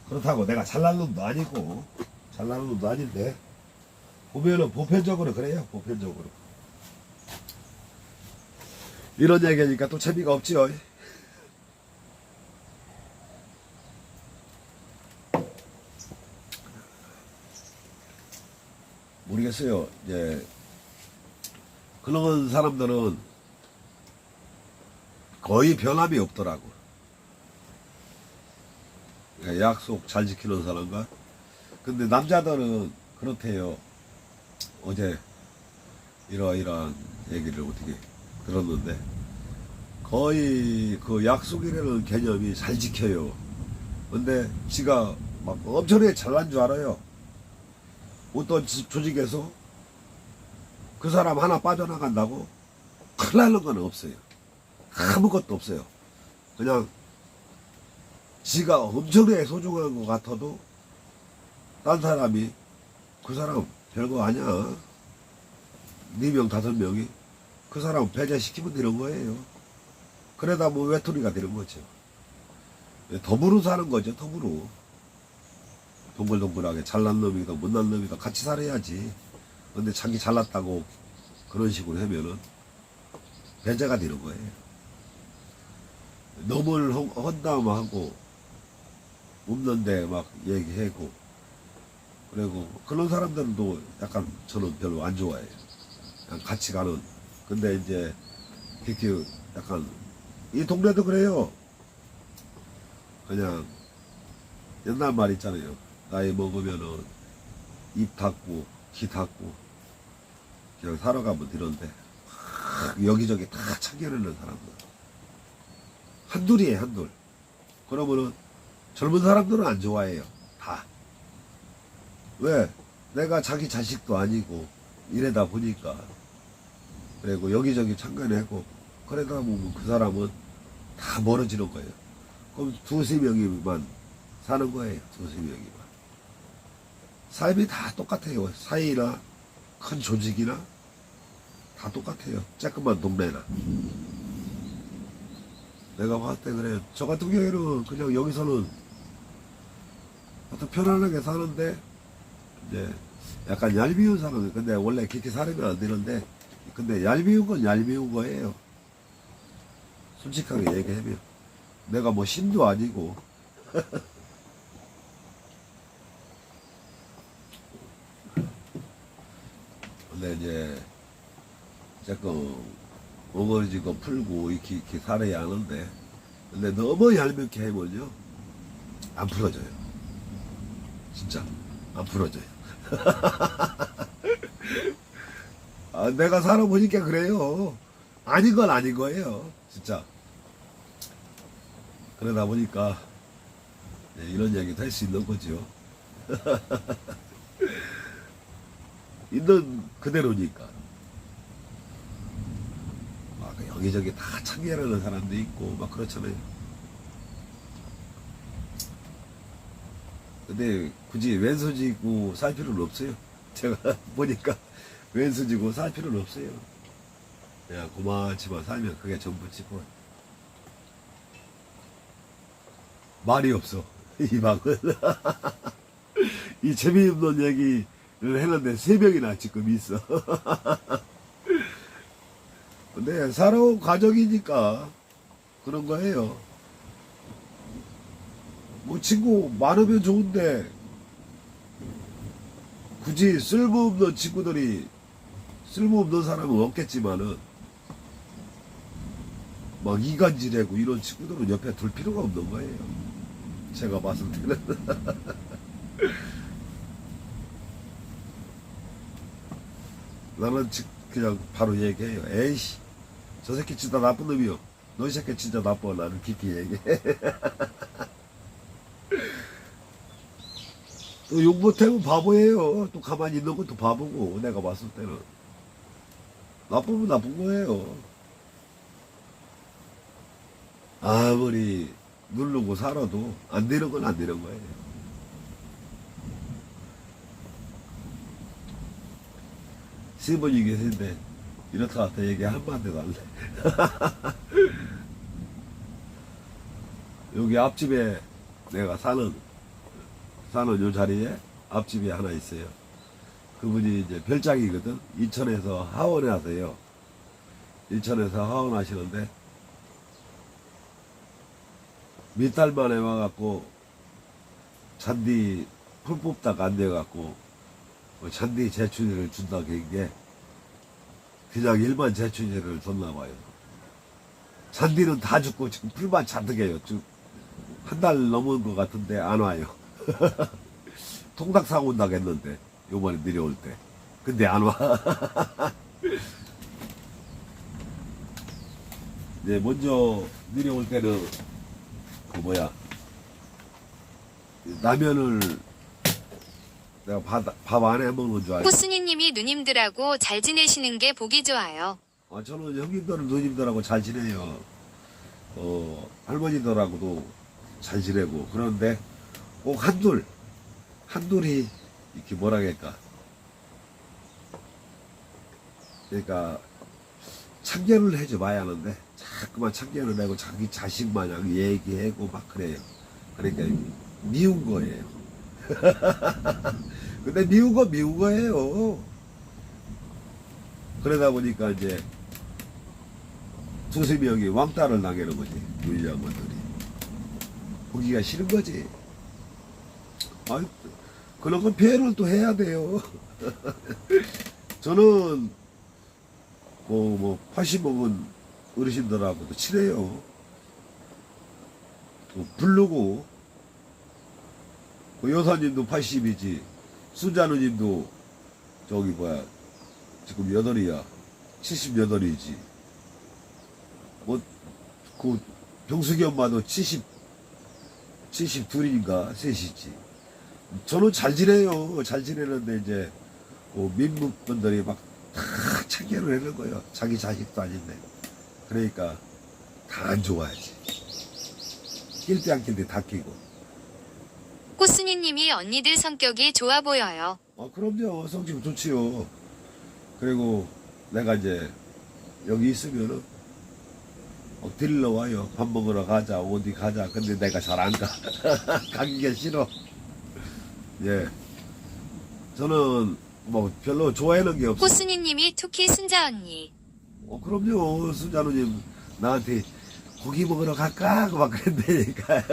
그렇다고 내가 잘난 놈도 아니고 잘난 놈도 아닌데 보면은 보편적으로 그래요. 보편적으로. 이런 얘기하니까 또 재미가 없지요. 모르겠어요. 이제 그런 사람들은 거의 변함이 없더라고. 그러니까 약속 잘 지키는 사람과. 근데 남자들은 그렇대요. 어제 이러이러한 얘기를 어떻게 들었는데 거의 그 약속이라는 개념이 잘 지켜요. 근데 지가 막 엄청나게 잘난 줄 알아요. 어떤 조직에서 그 사람 하나 빠져나간다고 큰일 나는 건 없어요. 아무것도 없어요. 그냥 지가 엄청나게 소중한 것 같아도 딴 사람이 그 사람 별거 아니야. 4명 5명이 그 사람 배제시키면 되는 거예요. 그러다 뭐 외톨이가 되는 거죠. 더불어 사는 거죠. 더불어. 동글동글하게 잘난 놈이다 못난 놈이다 같이 살아야지. 근데 자기 잘났다고 그런 식으로 하면은 배제가 되는 거예요. 너물 헌담하고 없는데 막 얘기하고 그리고 그런 사람들도 약간 저는 별로 안 좋아해요. 그냥 같이 가는. 근데 이제 그렇게 약간 이 동네도 그래요. 그냥 옛날 말 있잖아요. 나이 먹으면은 입 닫고 귀 닫고 그냥 살아가면 되는데 여기저기 다 참견하는 사람들 한둘이에요. 한둘. 그러면은 젊은 사람들은 안 좋아해요. 다. 왜? 내가 자기 자식도 아니고 이래다 보니까 그리고 여기저기 참견하고 그러다 보면 그 사람은 다 멀어지는 거예요. 그럼 2-3명이만 사는 거예요. 2-3명이만. 삶이 다 똑같아요. 사회나 큰 조직이나 다 똑같아요. 조그만 동네나. 내가 봤을 때 그래요. 저 같은 경우에는 그냥 여기서는 하여튼 편안하게 사는데 이제 약간 얄미운 사람이 근데 원래 그렇게 살면 안 되는데 근데 얄미운 건 얄미운 거예요. 솔직하게 얘기하면 내가 뭐 신도 아니고 근데 이제 조금 엉거지고 풀고 이렇게 살아야 하는데 근데 너무 얄밉게 하면요 안 풀어져요. 진짜 안 풀어져요. 아, 내가 살아보니까 그래요. 아닌 건 아닌 거예요. 진짜. 그러다 보니까 네, 이런 얘기도 할 수 있는 거죠. 있는 그대로니까. 막 여기저기 다 참견하는 사람도 있고 막 그렇잖아요. 근데 굳이 왼수지고 살 필요는 없어요. 제가 보니까 왼수지고 살 필요는 없어요. 그냥 고만치만 살면 그게 전부지 뭐. 말이 없어. 이 방은. 이 재미없는 얘기를 했는데 3명이나 지금 있어. 근데 살아온 가족이니까 그런 거예요. 뭐 친구 많으면 좋은데 굳이 쓸모없는 친구들이 쓸모없는 사람은 없겠지만은 막 이간질하고 이런 친구들은 옆에 둘 필요가 없는 거예요. 제가 봤을 때는. 나는 그냥 바로 얘기해요. 에이씨 저 새끼 진짜 나쁜 놈이요. 너 이 새끼 진짜 나빠. 나는 깊이 얘기해. 또 욕 못하면 바보예요. 또 가만히 있는 것도 바보고 내가 봤을 때는 나쁘면 나쁜 거예요. 아무리 누르고 살아도 안 되는 건 안 되는 거예요. 시부님 계신데 이렇다 왔다 얘기 한마디도 안 해. 여기 앞집에 내가 사는 요 자리에 앞집이 하나 있어요. 그분이 이제 별장이거든. 인천에서 하원에 하세요. 인천에서 하원 하시는데 몇 달 만에 와갖고 잔디 풀 뽑다가 안 돼갖고 잔디 제춘제를 준다고 한 게 그냥 일반 제춘제를 줬나봐요. 잔디는 다 죽고 지금 풀만 잔뜩해요. 한 달 넘은 것 같은데 안 와요. 통닭 사고 온다고 했는데 요번에 내려올 때 근데 안 와. 네, 먼저 내려올 때는 그 뭐야 라면을 내가 밥 안에 먹는 줄 알고. 코스니님이 누님들하고 잘 지내시는 게 보기 좋아요. 저는 형님들 누님들하고 잘 지내요. 할머니들하고도 잘 지내고. 그런데 꼭 한둘이 이렇게 뭐라 할까, 그러니까 참견을 해줘 봐야 하는데 자꾸만 참견을 하고 자기 자식 마냥 얘기하고 막 그래요. 그러니까 미운 거예요. 근데 미운 거예요. 그러다 보니까 이제 두세 명이 왕따를 당하는 거지. 우리 양반들이 보기가 싫은 거지. 아이, 그런 건 피해를 또 해야 돼요. 저는 80 먹은 어르신들하고도 친해요. 또 부르고, 그 여사님도 80이지, 순자누님도 지금 8이야. 78이지. 그 병숙이 엄마도 72인가 셋이지. 저는 잘 지내요. 잘 지내는데 이제 민묵분들이 막 다 참견을 하는 거예요. 자기 자식도 아닌데. 그러니까 다 안 좋아하지. 낄 때 안 낄 때 다 끼고. 코스니님이 언니들 성격이 좋아 보여요. 그럼요. 성격 좋지요. 그리고 내가 이제 여기 있으면은 데리러 와요. 밥 먹으러 가자, 어디 가자. 근데 내가 잘 안 가. 가기가 싫어. 예. 저는 별로 좋아하는 게 없어. 코스니님이 투키 순자 언니. 그럼요. 순자누님 나한테 고기 먹으러 갈까? 하고 막 그랬다니까.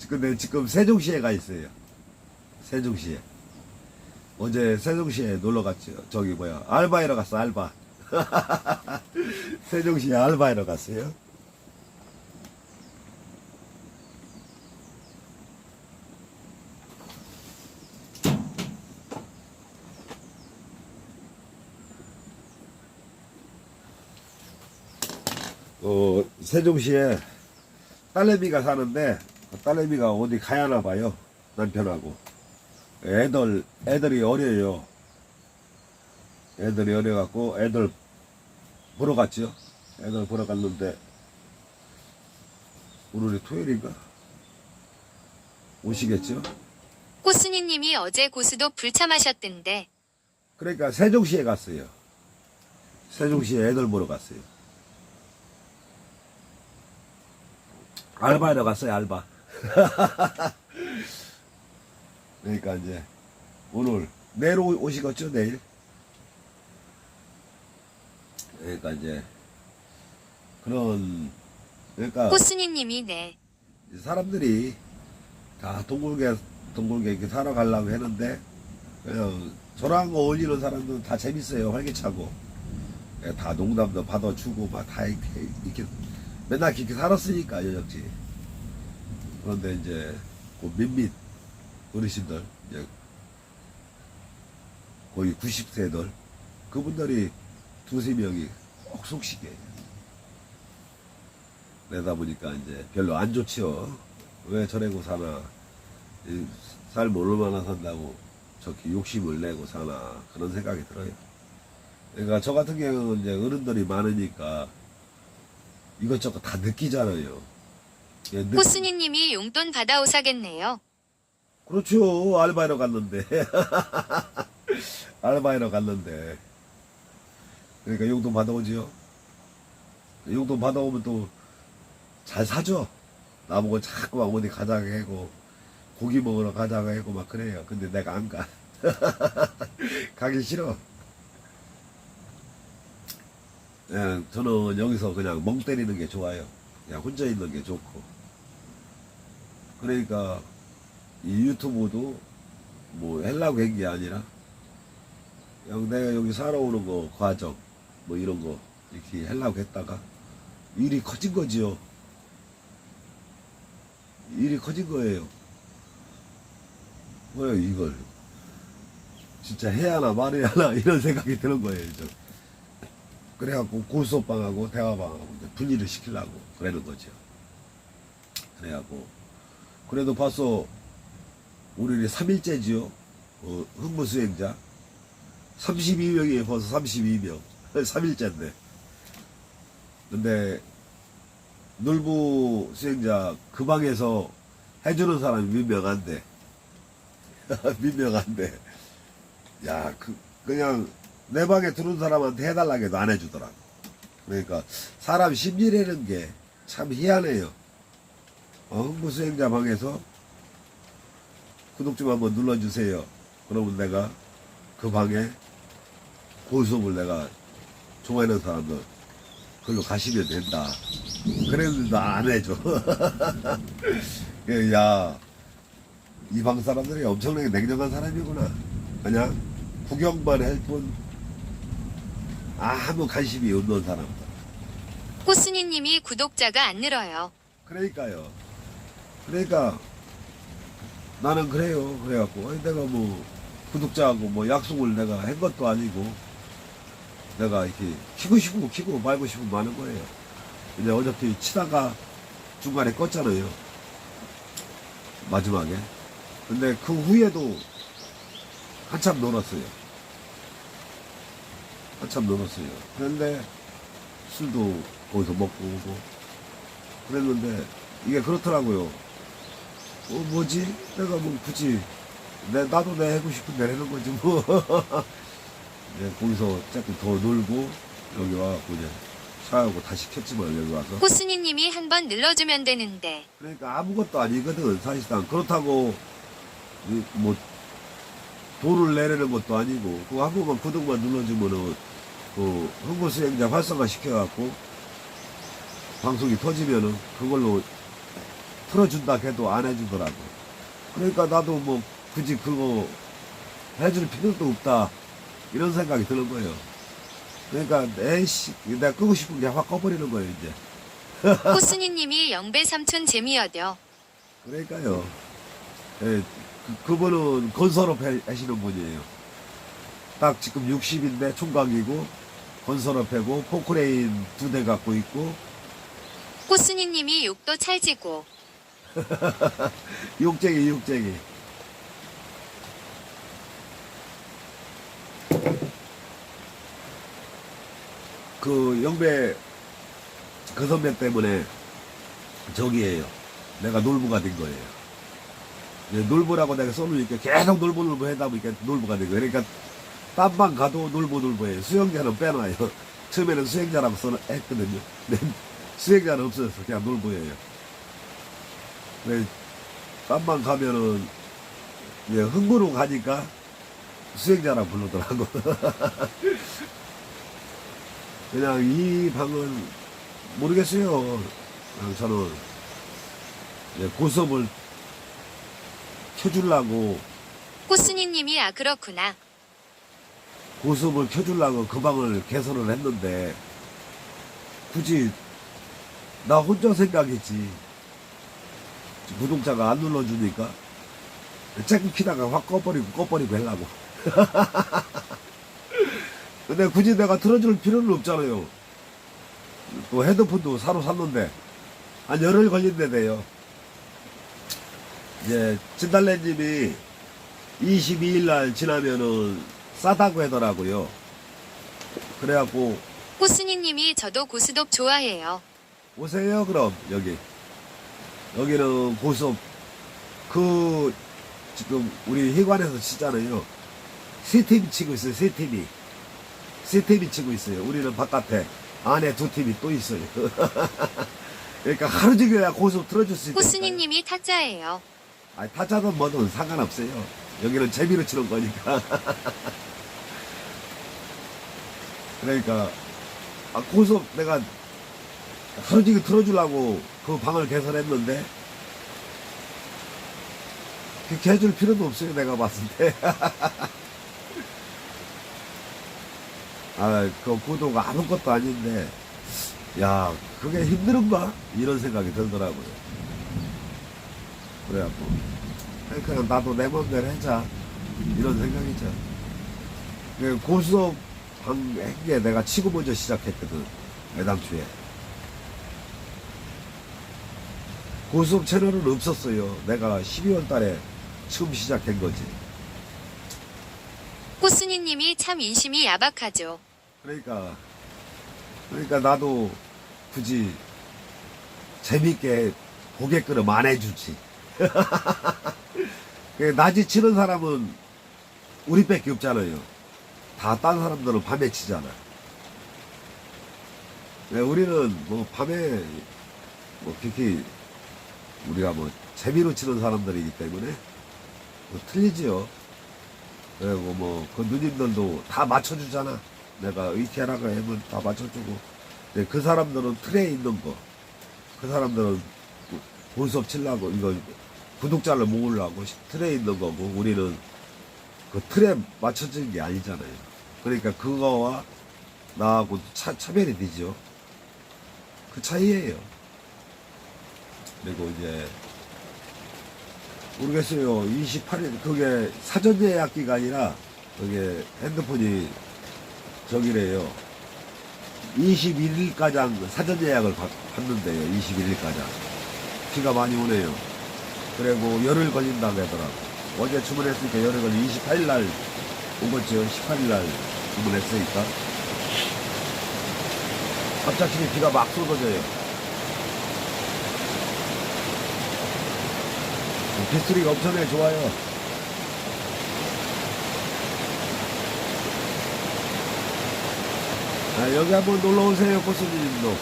근데 지금 세종시에 가 있어요. 세종시에. 어제 세종시에 놀러 갔죠. 알바하러 갔어, 알바. 세종시에 알바하러 갔어요. 세종시에 딸내미가 사는데 딸내미가 어디 가야나 봐요. 남편하고. 애들이 어려요. 애들이 어려갖고 애들 보러 갔죠. 애들 보러 갔는데 오늘이 토요일인가? 오시겠죠? 코스니님이 어제 고수도 불참하셨던데. 그러니까 세종시에 갔어요. 세종시에 애들 보러 갔어요. 알바하러 갔어요, 알바. 그러니까 이제 내일 오시겠죠, 내일. 그러니까 이제 그러니까 코스니님이 네. 사람들이 다 동굴게 이렇게 살아가려고 했는데 그냥 저랑 어울리는 사람들은 다 재밌어요. 활기차고 다 농담도 받아주고 막 다 이렇게 맨날 이렇게 살았으니까 여적지. 그런데 이제 그 몇몇 어르신들 이제 거의 90세들 그분들이 두세 명이 꼭 속시게 내다 보니까 이제 별로 안 좋지요. 왜 저래고 사나, 삶 얼마나 산다고 저렇게 욕심을 내고 사나 그런 생각이 들어요. 그러니까 저 같은 경우는 이제 어른들이 많으니까 이것저것 다 느끼잖아요. 예, 코스니님이 용돈 받아오사겠네요. 그렇죠. 알바이러 갔는데. 알바이러 갔는데. 그러니까 용돈 받아오지요. 용돈 받아오면 또 잘 사죠. 나보고 자꾸 막 어디 가자고 하고, 고기 먹으러 가자고 하고 막 그래요. 근데 내가 안 가. 가기 싫어. 예, 저는 여기서 그냥 멍 때리는 게 좋아요. 그냥 혼자 있는 게 좋고. 그러니까 이 유튜브도 뭐 하려고 한 게 아니라 그냥 내가 여기 살아오는 거 과정 뭐 이런 거 이렇게 하려고 했다가 일이 커진 거지요. 일이 커진 거예요. 뭐야 이걸 진짜 해야 하나 말해야 하나 이런 생각이 드는 거예요. 좀. 그래갖고 고수업방하고 대화방하고 이제 분리를 시키려고 그러는 거죠. 그래갖고 그래도 벌써 우리 3일째지요. 흥무 수행자 32명이에요. 벌써 32명 3일째인데 근데 놀부 수행자 그 방에서 해주는 사람이 민명한데 민명한데 야 그냥 내 방에 들어온 사람한테 해달라고 해도 안 해주더라고. 그러니까 사람 심리라는 게 참 희한해요. 흥부 수행자 방에서 구독 좀 한번 눌러주세요. 그러면 내가 그 방에 고수업을 내가 좋아하는 사람들 그걸로 가시면 된다. 그랬는데 안 해줘. 야, 이 방 사람들이 엄청나게 냉정한 사람이구나. 그냥 구경만 할 뿐 아무 관심이 없는 사람들. 코스니님이 구독자가 안 늘어요. 그러니까요. 그러니까 나는 그래요. 그래갖고 아니, 내가 뭐 구독자하고 뭐 약속을 내가 한 것도 아니고 내가 이렇게 키고 싶으면 키고 말고 싶으면 마는 거예요. 이제 어차피 치다가 중간에 껐잖아요. 마지막에. 근데 그 후에도 한참 놀았어요. 한참 놀았어요. 그런데 술도 거기서 먹고 오고 그랬는데 이게 그렇더라고요. 뭐지? 내가 뭐 굳이 나도 내 하고 싶은 대로 하는 거지 뭐. 네, 거기서 조금 더 놀고 여기 와갖고 이제 샤워하고 다시 켰지만 여기 와서 코스니님이 한번 눌러주면 되는데. 그러니까 아무것도 아니거든 사실상. 그렇다고 뭐 돈을 내려는 것도 아니고 그거 한 번만 구독만 눌러주면은 그 흥부 수행자 활성화 시켜갖고 방송이 터지면은 그걸로 틀어준다 해도 안 해주더라고. 그러니까 나도 뭐 굳이 그거 해줄 필요도 없다 이런 생각이 드는 거예요. 그러니까 에이씨 내가 끄고 싶은 게 확 꺼버리는 거예요 이제. 코스니님이 영배 삼촌 재미여뎌. 그러니까요. 예, 그분은 건설업 하시는 분이에요. 딱 지금 60인데 총각이고 건설업 하고 포크레인 2대 갖고 있고 코스니님이 욕도 찰지고. 육쟁이. 그 영배 그 선배 때문에 저기에요. 내가 놀부가 된 거예요. 놀부라고 내가 써놓으니까 계속 놀부 하다 보니까 놀부가 된 거예요. 그러니까 딴방 가도 놀부예요. 수영자는 빼놔요. 처음에는 수행자라고 했거든요. 수행자는 없어서 그냥 놀부예요. 딴방 가면은 흥부로 가니까 수행자라고 부르더라고. 그냥 이 방은 모르겠어요. 그냥 저는 고수업을 켜주려고 코스니님이 아 그렇구나. 고수업을 켜주려고 그 방을 개설을 했는데 굳이 나 혼자 생각했지. 구독자가 안 눌러주니까 자꾸 키다가 확 꺼버리고 하려고. 근데 굳이 내가 틀어줄 필요는 없잖아요. 또 헤드폰도 새로 샀는데 한 열흘 걸린대요. 이제 진달래님이 22일 날 지나면은 싸다고 하더라고요. 그래갖고 코스니님이 저도 고스톱 좋아해요. 오세요, 그럼, 여기. 여기는 고속, 지금, 우리 회관에서 치잖아요. 세 팀이 치고 있어요, 세 팀이. 세 팀이 치고 있어요. 우리는 바깥에, 안에 두 팀이 또 있어요. 그러니까 하루 종일 고속 틀어줄 수 있어요. 호스니님이 타짜예요. 아니, 타짜든 뭐든 상관없어요. 여기는 재미로 치는 거니까. 그러니까, 고속 내가 하루 종일 틀어주려고 그 방을 개설했는데, 그렇게 해줄 필요도 없어요, 내가 봤을 때. 그 구도가 아무것도 아닌데, 야, 그게 힘들은가? 이런 생각이 들더라고요. 그래갖고, 그냥 나도 내 맘대로 하자. 이런 생각이죠. 고수업 한게 내가 치고 먼저 시작했거든. 애당초에. 고수업 채널은 없었어요. 내가 12월 달에 처음 시작한 거지. 호스니님이 참 인심이 야박하죠. 그러니까 나도 굳이 재밌게 고객들은 안 해주지. 낮에 치는 사람은 우리밖에 없잖아요. 다 딴 사람들은 밤에 치잖아. 우리는 뭐 밤에 뭐 특히 우리가 뭐 재미로 치는 사람들이기 때문에 뭐 틀리지요. 그리고 뭐 그 누님들도 다 맞춰주잖아. 내가 의티하라고 하면 다 맞춰주고. 근데 그 사람들은 틀에 있는 거. 그 사람들은 본수업 치려고 이거 구독자를 모으려고 틀에 있는 거고, 우리는 그 틀에 맞춰진 게 아니잖아요. 그러니까 그거와 나하고 차별이 되죠. 그 차이예요. 그리고 이제 모르겠어요. 28일 그게 사전 예약기가 아니라 그게 핸드폰이 저기래요. 21일가량 사전 예약을 받는데요. 21일가량 비가 많이 오네요. 그리고 열흘 걸린다고 하더라고. 어제 주문했으니까 열흘 걸린 28일날 오겠죠. 18일날 주문했으니까 갑자기 비가 막 쏟아져요. 빗소리가 엄청나게 좋아요. 여기 한번 놀러오세요, 고수님도.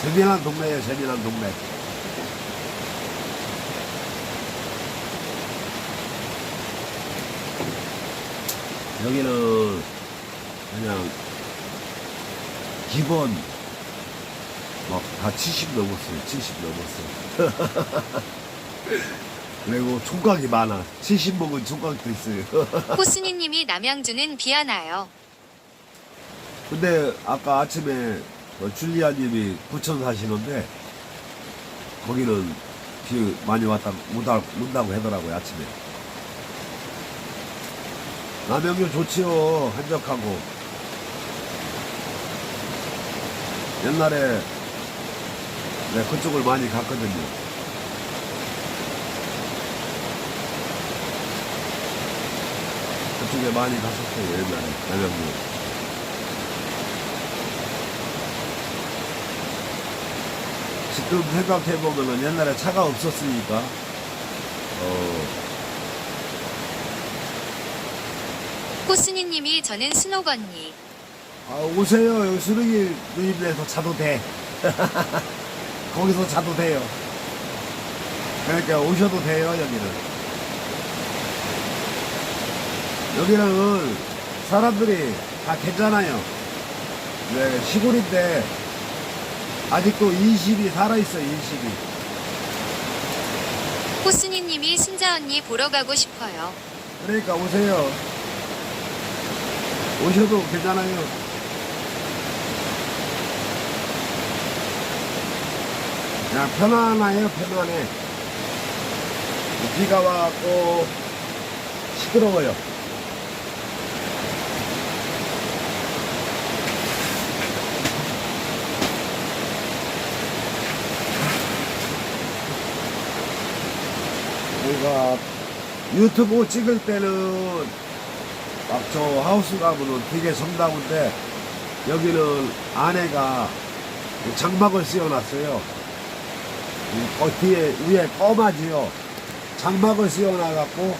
재미난 동네예요, 재미난 동네. 여기는 그냥 기본 막 다 70 넘었어요. 70 넘었어요. 그리고 총각이 많아. 70 먹은 총각도 있어요. 호스니님이 남양주는 비 안 와요. 근데 아까 아침에 줄리아님이 부천 사시는데 거기는 비 많이 온다고 하더라고요. 아침에. 남양주 좋지요. 한적하고. 옛날에 그쪽을 많이 갔거든요. 그쪽에 많이 갔었어요. 옛날에 남양주. 지금 생각해보면은 옛날에 차가 없었으니까 호스니님이 저는 순옥 언니. 오세요. 여기 수릉이 누님네에서 자도 돼. 거기서 자도 돼요. 그러니까 오셔도 돼요. 여기는 사람들이 다 괜찮아요. 네, 시골인데 아직도 인심이 살아있어요. 인심이. 호스니님이 순자 언니 보러 가고 싶어요. 그러니까 오세요. 오셔도 괜찮아요. 그냥 편안해요. 편안해. 비가 와갖고 시끄러워요. 우리가 유튜브 찍을 때는 막 저 하우스 가면은 되게 정다운데 여기는 아내가 장막을 씌워놨어요. 뒤에 위에 껌하지요. 장막을 씌워놔갖고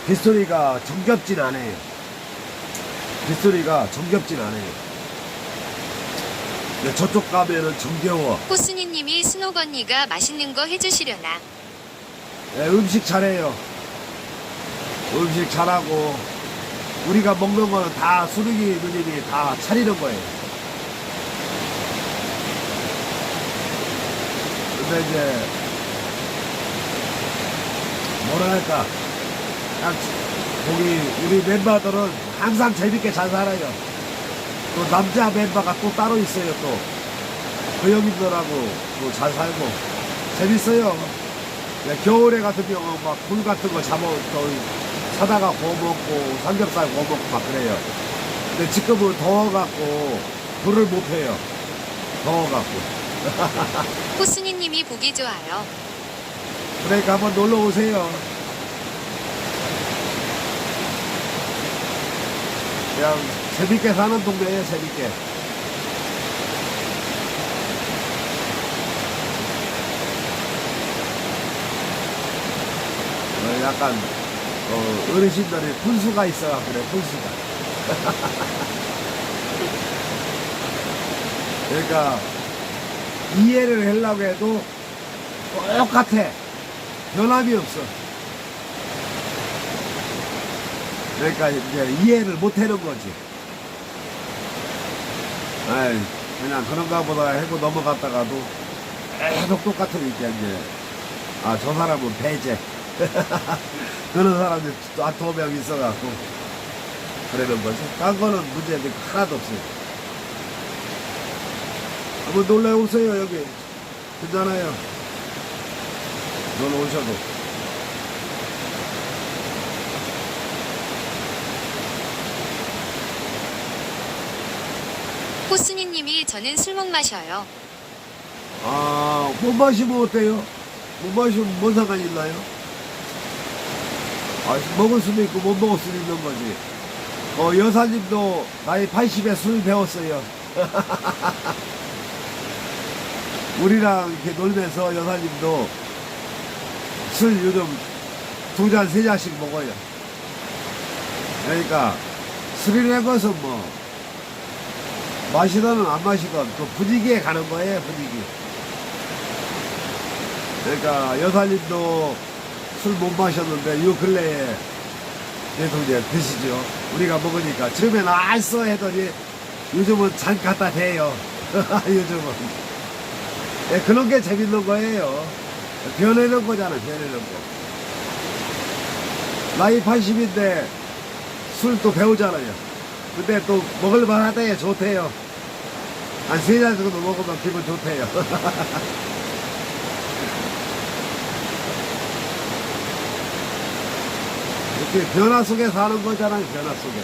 빗소리가 정겹진 않아요. 빗소리가 정겹진 않아요. 근데 저쪽 가면은 정겨워. 호순이님이 순옥 언니가 맛있는 거 해주시려나. 네, 음식 잘해요. 음식 잘하고 우리가 먹는 거는 다 수르기 누님이 다 차리는 거예요. 근데 이제 뭐랄까 그냥 거기 우리 멤버들은 항상 재밌게 잘 살아요. 또 남자 멤버가 또 따로 있어요. 또 그 형님들하고 또 잘 살고 재밌어요. 네, 겨울에 같은 경우 막 굴 같은 거 사다가 구워 먹고 삼겹살 구워 먹고 막 그래요. 근데 지금은 더워갖고 불을 못 펴요. 더워갖고. 호순이님이 보기 좋아요. 그러니까 한번 놀러 오세요. 그냥 재밌게 사는 동네예요. 재밌게. 약간 어르신들의 분수가 있어갖고 그래. 분수가. 그러니까 이해를 하려고 해도 똑같아. 변함이 없어. 그러니까 이제 이해를 못 하는 거지. 아이, 그냥 그런가 보다 하고 넘어갔다가도 계속 똑같으니까 이제 아, 저 사람은 배제. 그런 사람들이 또 한 두 명 있어갖고 그러는 거지. 딴 거는 문제는 하나도 없어요. 한번 놀러 오세요. 여기 괜찮아요. 놀러 오셔도. 호순이님이 저는 술 못 마셔요. 아, 못 마시면 어때요? 못 마시면 뭔 상관이 있나요? 아, 먹을 수도 있고 못 먹을 수도 있는 거지. 여사님도 나이 80에 술 배웠어요. 우리랑 이렇게 놀면서 여사님도 술 요즘 2잔, 3잔씩 먹어요. 그러니까 술이라는 것은 뭐 마시든 안 마시든 그 분위기에 가는 거예요. 분위기. 그러니까 여사님도 술 못 마셨는데 요 근래에 계속 이제 드시죠. 우리가 먹으니까 처음에는 알써 했더니 요즘은 잔 갖다 대요. 요즘은. 네, 그런 게 재밌는 거예요. 변해는 거잖아. 변해는 거. 나이 80인데 술 또 배우잖아요. 근데 또 먹을만 하다에 좋대요. 한 3잔 정도 먹으면 기분 좋대요. 이렇게 변화 속에 사는 거잖아요. 변화 속에.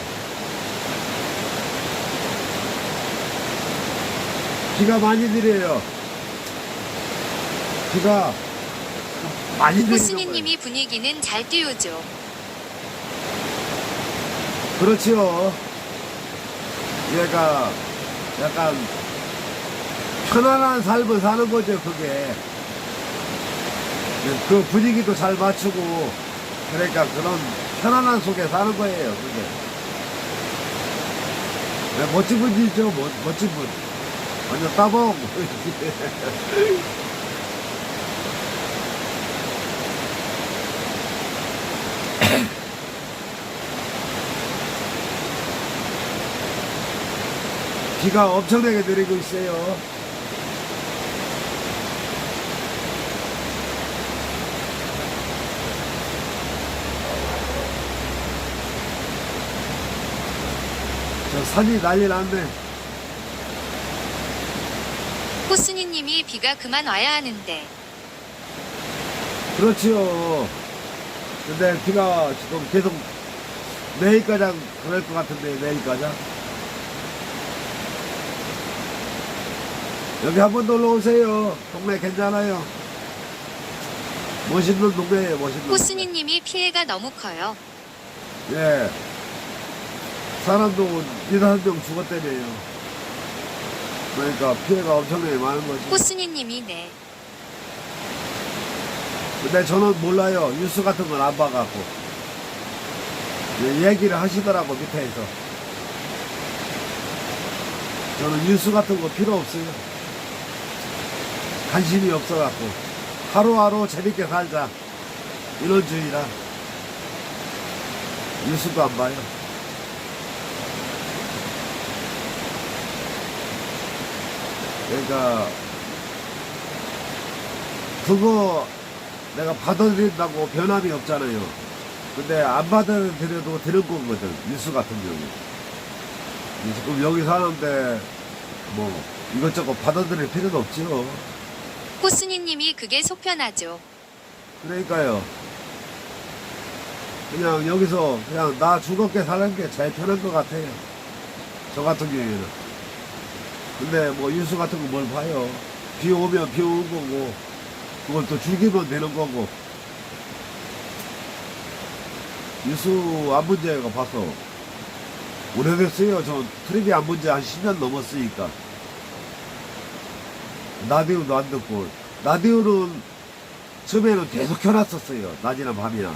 비가 많이 내려요. 비가 많이 내리는 거예요. 호순이님이 분위기는 잘 띄우죠. 그렇지요. 얘가 약간 편안한 삶을 사는 거죠. 그게 그 분위기도 잘 맞추고 그러니까 그런 편안한 속에 사는 거예요. 그게 멋진 분이죠. 멋진 분. 완전 따봉. 비가 엄청나게 내리고 있어요. 저 산이 난리 났네. 호순이님이 비가 그만 와야 하는데. 그렇지요. 근데 비가 지금 계속 내일까지 그럴 것 같은데, 내일까지. 여기 한번 놀러 오세요. 동네 괜찮아요. 멋있는 동네예요, 멋있는 동네. 호순이님이 피해가 너무 커요. 예. 사람도 2-3명 죽었다며요. 그러니까 피해가 엄청나게 많은 거지. 코스니님이 네. 근데 저는 몰라요. 뉴스 같은 건 안 봐갖고. 얘기를 하시더라고, 밑에서. 저는 뉴스 같은 거 필요 없어요. 관심이 없어갖고. 하루하루 재밌게 살자. 이런 주의라. 뉴스도 안 봐요. 그러니까, 그거 내가 받아들인다고 변함이 없잖아요. 근데 안 받아들여도 되는 거거든. 뉴스 같은 경우. 지금 여기 사는데, 뭐, 이것저것 받아들일 필요도 없지요. 코스니님이 그게 속편하죠. 그러니까요. 그냥 여기서 그냥 나 즐겁게 사는 게 제일 편한 것 같아요. 저 같은 경우에는. 근데 뭐 뉴스 같은 거 뭘 봐요. 비 오면 비 오는 거고, 그걸 또 죽이면 되는 거고. 뉴스 안 본 지가 봤어. 오래됐어요. 저 텔레비 안 본 지 한 10년 넘었으니까. 라디오도 안 듣고. 라디오는 처음에는 계속 켜놨었어요. 낮이나 밤이나.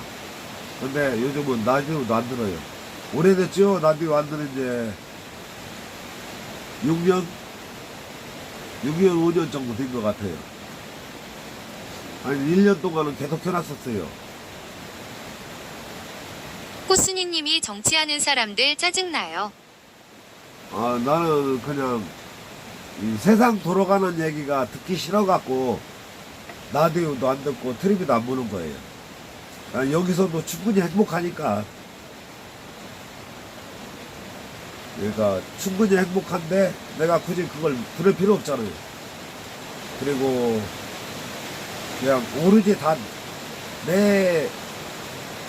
근데 요즘은 라디오도 안 들어요. 오래됐죠? 라디오 안 들은 지 6년? 6년, 5년 정도 된 것 같아요. 아니, 1년 동안은 계속 켜놨었어요. 코스니님이 정치하는 사람들 짜증나요. 아, 나는 그냥 이 세상 돌아가는 얘기가 듣기 싫어갖고 라디오도 안 듣고 텔레비도 안 보는 거예요. 아, 여기서도 충분히 행복하니까. 그러니까 충분히 행복한데 내가 굳이 그걸 들을 필요 없잖아요. 그리고 그냥 오로지 다 내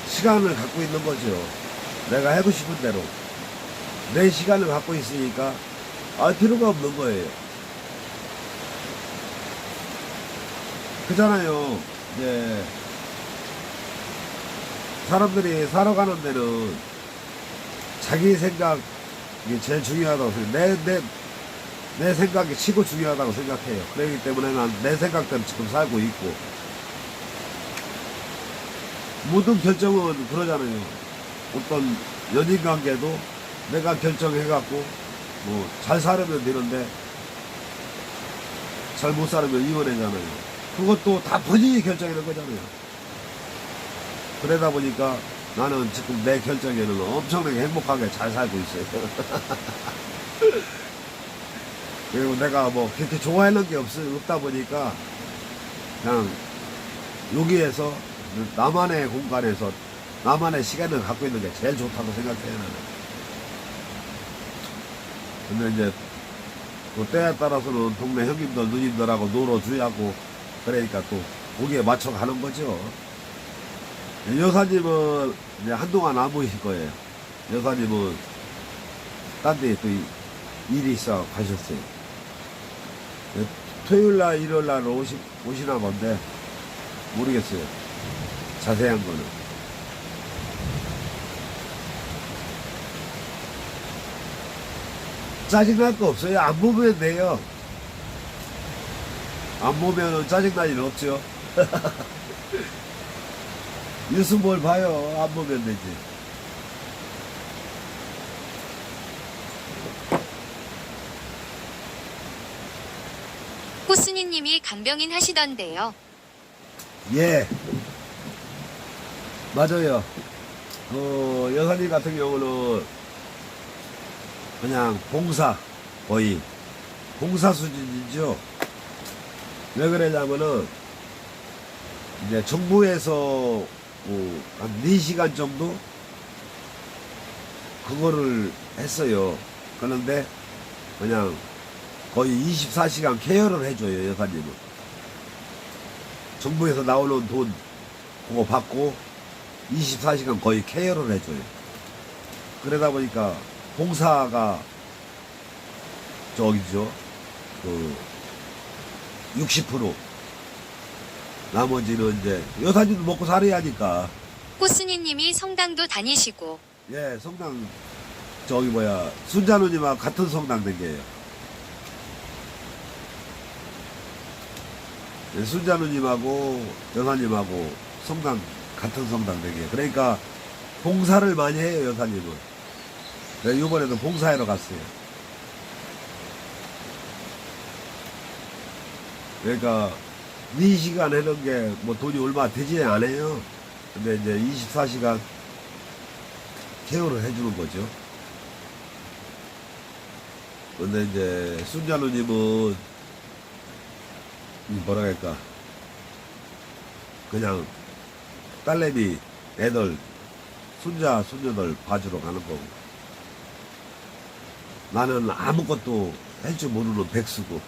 시간을 갖고 있는 거죠. 내가 하고 싶은 대로 내 시간을 갖고 있으니까 알 필요가 없는 거예요. 그잖아요. 이제 사람들이 살아가는 데는 자기 생각이 제일 중요하다고 생각해요. 내 생각이 치고 중요하다고 생각해요. 그렇기 때문에 난 내 생각대로 지금 살고 있고, 모든 결정은 그러잖아요. 어떤 연인 관계도 내가 결정해갖고 뭐 잘 살으면 되는데 잘 못 살으면 이혼하잖아요. 그것도 다 본인이 결정하는 거잖아요. 그러다 보니까 나는 지금 내 결정에는 엄청나게 행복하게 잘 살고 있어요. 그리고 내가 뭐 그렇게 좋아하는 게 없다 보니까 그냥 여기에서 나만의 공간에서 나만의 시간을 갖고 있는 게 제일 좋다고 생각해요, 나는. 근데 이제 또 때에 따라서는 동네 형님들 누님들하고 놀아주야고 그러니까 또 거기에 맞춰 가는 거죠. 여사님은 이제 한동안 안 보이실 거예요. 여사님은 딴 데 또 일이 있어 가셨어요. 토요일날 일요일날 오시나 본데 모르겠어요. 자세한 거는. 짜증날 거 없어요. 안 보면 돼요. 안 보면 짜증날 일 없죠. 뉴스 뭘 봐요. 안 보면 되지. 코스니님이 간병인 하시던데요. 예. 맞아요. 여사님 같은 경우는 그냥 봉사, 거의. 봉사 수준이죠. 왜 그러냐면은, 이제 정부에서 한 4시간 정도? 그거를 했어요. 그런데 그냥 거의 24시간 케어를 해줘요, 여사님은. 정부에서 나오는 돈 그거 받고 24시간 거의 케어를 해줘요. 그러다 보니까 봉사가 저기죠. 60%. 나머지는 이제 여사님도 먹고 살아야 하니까. 코스니님이 성당도 다니시고. 예, 성당 순자 누님하고 같은 성당 댕겨요. 순자 누님하고 여사님하고 성당, 같은 성당 되게. 그러니까 봉사를 많이 해요, 여사님은. 내가 이번에도 봉사하러 갔어요. 그러니까 4시간 하는 게 뭐 돈이 얼마 되지 않아요. 근데 이제 24시간 케어를 해주는 거죠. 근데 이제 순자 누님은 뭐라 할까, 그냥 딸내미 애들 순자 손녀들 봐주러 가는 거고, 나는 아무것도 할 줄 모르는 백수고.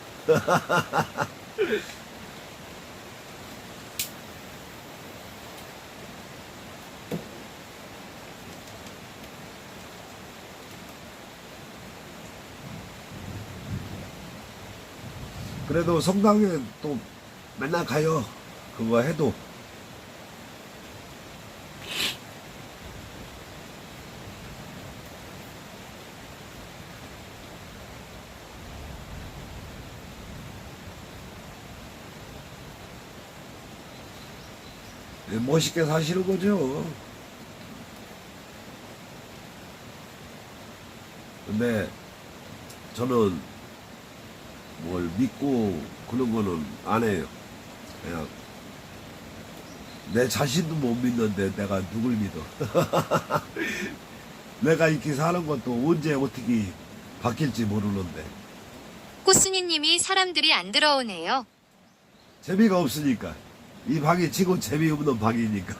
그래도 성당에 또 맨날 가요. 그거 해도. 멋있게 사시는 거죠. 근데 저는 뭘 믿고 그런 거는 안 해요. 그냥 내 자신도 못 믿는데 내가 누굴 믿어. 내가 이렇게 사는 것도 언제 어떻게 바뀔지 모르는데. 꽃순이님이 사람들이 안 들어오네요. 재미가 없으니까. 이 방이 지금 재미없는 방이니까.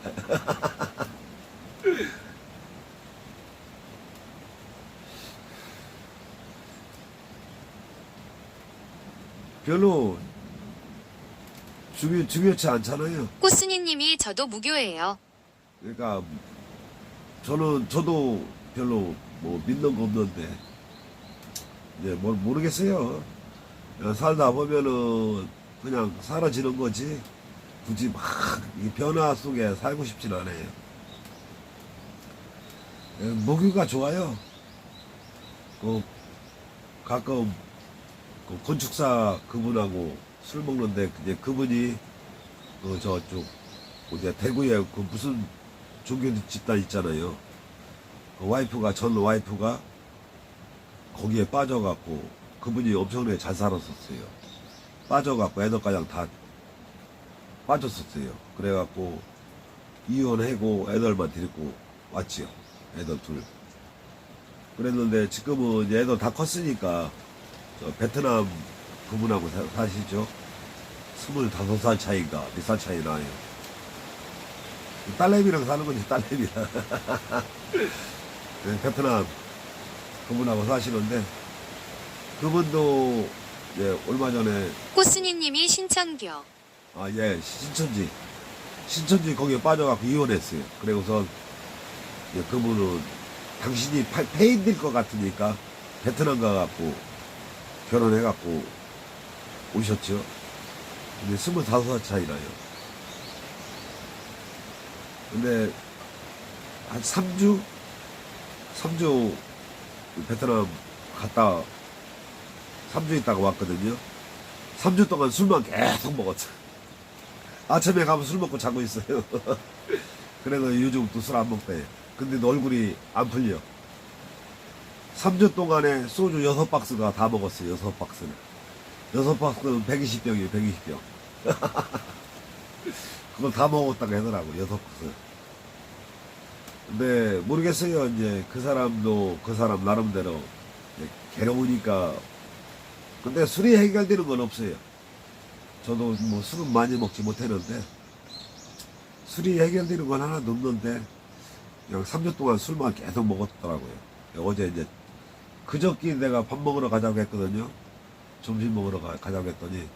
별로 중요치 않잖아요. 꽃순이님이 저도 무교예요. 그러니까 저도 별로 뭐 믿는 거 없는데 이제 뭘 모르겠어요. 그냥 살다 보면은 그냥 사라지는 거지. 굳이 막 이 변화 속에 살고 싶진 않아요. 모기가 좋아요. 가끔 건축사 그분하고 술 먹는데 이제 그분이 저쪽 이제 대구에 무슨 종교 집단 있잖아요. 전 와이프가 거기에 빠져갖고 그분이 엄청나게 잘 살았었어요. 빠져갖고 애들가장 다 빠졌었어요. 그래갖고 이혼하고 애들만 데리고 왔지요. 애들 둘. 그랬는데 지금은 이제 애들 다 컸으니까 베트남 그분하고 사시죠. 25살 차이인가 몇 살 차이 나요. 딸내미랑 사는 거지, 딸내미랑. 네, 베트남 그분하고 사시는데 그분도 얼마 전에 꽃순이님이 신천교. 신천지 거기에 빠져갖고 이혼했어요. 그리고서 그분은 당신이 폐인 될 것 같으니까 베트남 가갖고 결혼해갖고 오셨죠. 근데 25살 차이 나요. 근데 한 3주 베트남 갔다 3주 있다가 왔거든요. 3주 동안 술만 계속 먹었어. 아침에 가면 술 먹고 자고 있어요. 그래서 요즘 또 술 안 먹대. 근데 얼굴이 안 풀려. 3주 동안에 소주 6박스가 다 먹었어요. 6박스는. 6박스는 120병이에요. 120병. 그걸 다 먹었다고 하더라고. 6박스. 근데 모르겠어요. 이제 그 사람도 그 사람 나름대로 괴로우니까. 근데 술이 해결되는 건 없어요. 저도 뭐 술은 많이 먹지 못했는데 술이 해결되는 건 하나도 없는데 그냥 3주 동안 술만 계속 먹었더라고요. 어제 이제 그저께 내가 밥 먹으러 가자고 했거든요. 점심 먹으러 가자고 했더니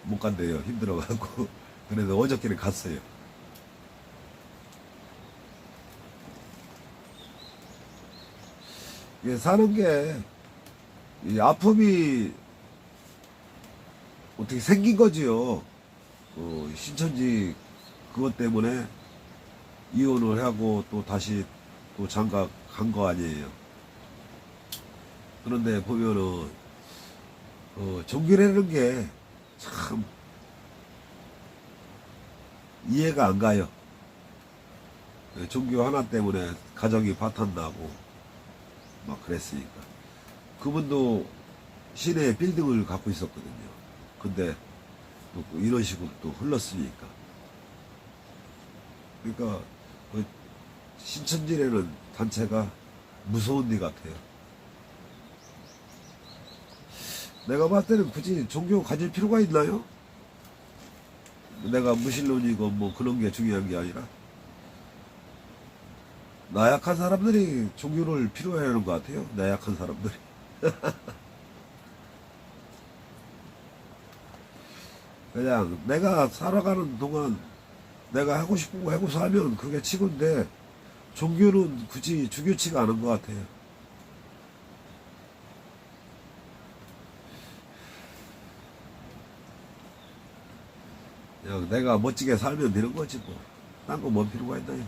못 간대요. 힘들어가지고. 그래서 어저께는 갔어요. 이게 사는 게 이 아픔이 어떻게 생긴 거지요. 신천지 그것 때문에 이혼을 하고 또 다시 또 장가 간 거 아니에요. 그런데 보면은 종교라는 게 참 이해가 안 가요. 종교 하나 때문에 가정이 파탄나고 막 그랬으니까. 그분도 시내에 빌딩을 갖고 있었거든요. 근데 또 이런 식으로 또 흘렀으니까. 그러니까 그 신천지라는 단체가 무서운 일 같아요. 내가 봤을 때는 굳이 종교 가질 필요가 있나요? 내가 무신론이고 뭐 그런 게 중요한 게 아니라 나약한 사람들이 종교를 필요해 하는 것 같아요. 나약한 사람들이. 그냥 내가 살아가는 동안 내가 하고 싶은 거 하고 살면 그게 치고인데 종교는 굳이 중요치가 않은 것 같아요. 그냥 내가 멋지게 살면 되는 거지 뭐. 딴 거 뭔 필요가 있나요?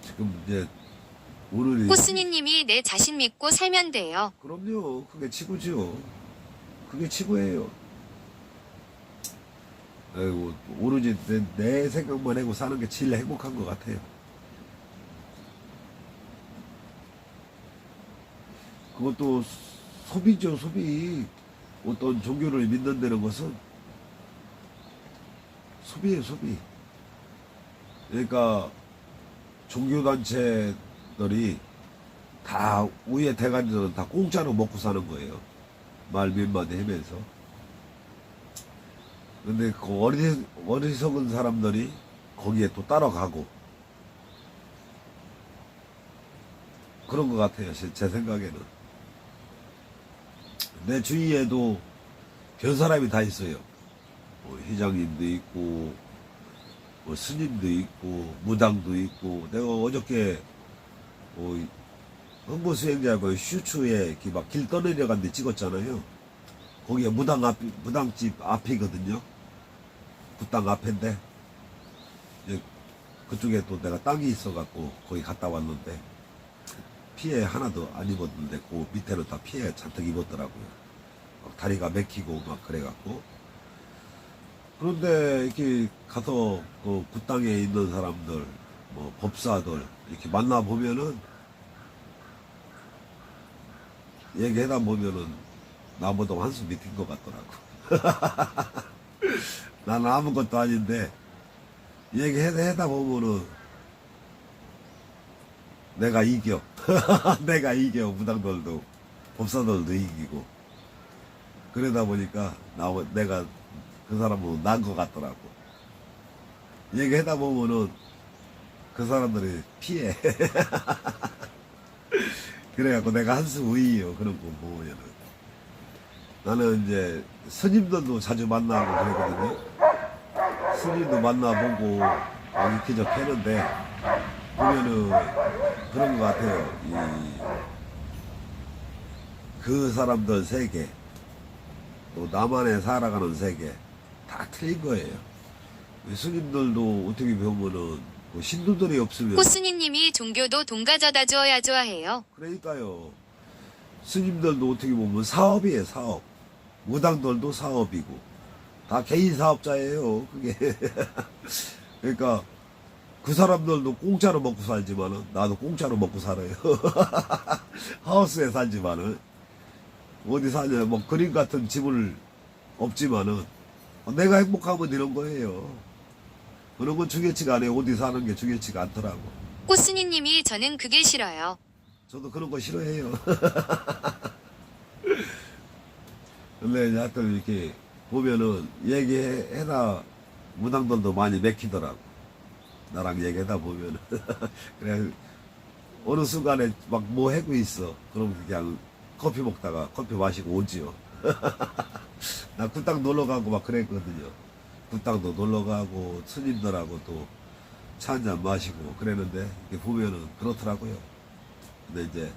지금 이제 오늘이 호스니님이 내 자신 믿고 살면 돼요. 그럼요. 그게 치고죠. 그게 치고예요. 아이고, 오로지 내 생각만 하고 사는 게 제일 행복한 것 같아요. 그것도 소비죠, 소비. 어떤 종교를 믿는다는 것은 소비예요, 소비. 그러니까 종교단체들이 다 위에 대가리들은 다 공짜로 먹고 사는 거예요. 말 몇 마디 하면서. 근데 그 어리석은 사람들이 거기에 또 따라가고 그런 것 같아요. 제 생각에는. 내 주위에도 별 사람이 다 있어요. 뭐 회장님도 있고 뭐 스님도 있고 무당도 있고. 내가 어저께 뭐 홍보 수행자고 슈츠에 이렇게 막 길 떠내려간 데 찍었잖아요. 거기에 무당집 앞이거든요. 굿당 앞인데 이제 그쪽에 또 내가 땅이 있어갖고 거기 갔다 왔는데 피해 하나도 안 입었는데 그 밑에는 다 피해 잔뜩 입었더라고요. 막 다리가 맥히고 막 그래갖고. 그런데 이렇게 가서 그 굿당에 있는 사람들 뭐 법사들 이렇게 만나보면은 얘기하다 보면은 나보다 한수 밑인 것 같더라고. 나는 아무것도 아닌데 얘기하다 보면은 내가 이겨. 내가 이겨. 무당들도 법사들도 이기고. 그러다 보니까 내가 그 사람은 난 것 같더라고. 얘기하다 보면은 그 사람들이 피해. 그래갖고 내가 한 수 우위요. 그런 거 보면은. 나는 이제 스님들도 자주 만나고 그랬거든요. 스님도 만나보고 이렇게저렇게 했는데 보면은 그런 것 같아요. 그 사람들 세계 또 나만의 살아가는 세계 다 틀린 거예요. 스님들도 어떻게 보면은 뭐 신도들이 없으면 호스니님이 종교도 돈 가져다 주어야 좋아해요. 그러니까요. 스님들도 어떻게 보면 사업이에요, 사업. 무당들도 사업이고 다 개인 사업자예요. 그게 그러니까 그 사람들도 공짜로 먹고 살지만은 나도 공짜로 먹고 살아요. 하우스에 살지만은 어디 사냐 뭐 그림 같은 집을 없지만은 내가 행복하면 이런 거예요. 그런 건 중요치가 않아요. 어디 사는 게 중요치가 않더라고. 호스니님이 저는 그게 싫어요. 저도 그런 거 싫어해요. 근데 하여튼 이렇게 보면은 얘기해다 무당들도 많이 맥히더라고. 나랑 얘기하다 보면은. 그래 어느 순간에 막 뭐 하고 있어. 그럼 그냥 커피 먹다가 커피 마시고 오지요. 나 굿당 놀러 가고 막 그랬거든요. 굿당도 놀러 가고 스님들하고 또 차 한잔 마시고 그랬는데 이렇게 보면은 그렇더라고요. 근데 이제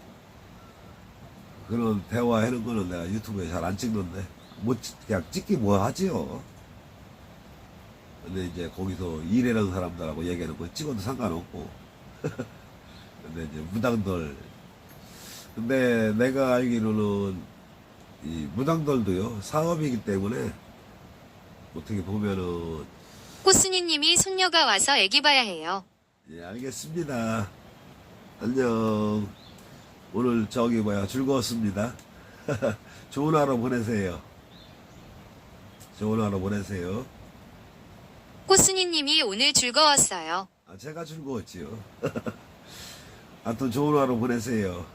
그런 대화하는 거는 내가 유튜브에 잘 안 찍는데 뭐 그냥 찍기 뭐 하지요. 근데 이제 거기서 일하는 사람들하고 얘기하는 거 찍어도 상관없고. 근데 이제 무당들. 근데 내가 알기로는 이 무당들도요, 사업이기 때문에 어떻게 보면은. 꽃순이님이 손녀가 와서 애기 봐야 해요. 예, 알겠습니다. 안녕. 오늘 즐거웠습니다. 좋은 하루 보내세요. 좋은 하루 보내세요. 꽃순이님이 오늘 즐거웠어요. 아, 제가 즐거웠지요. 하여튼 좋은 하루 보내세요.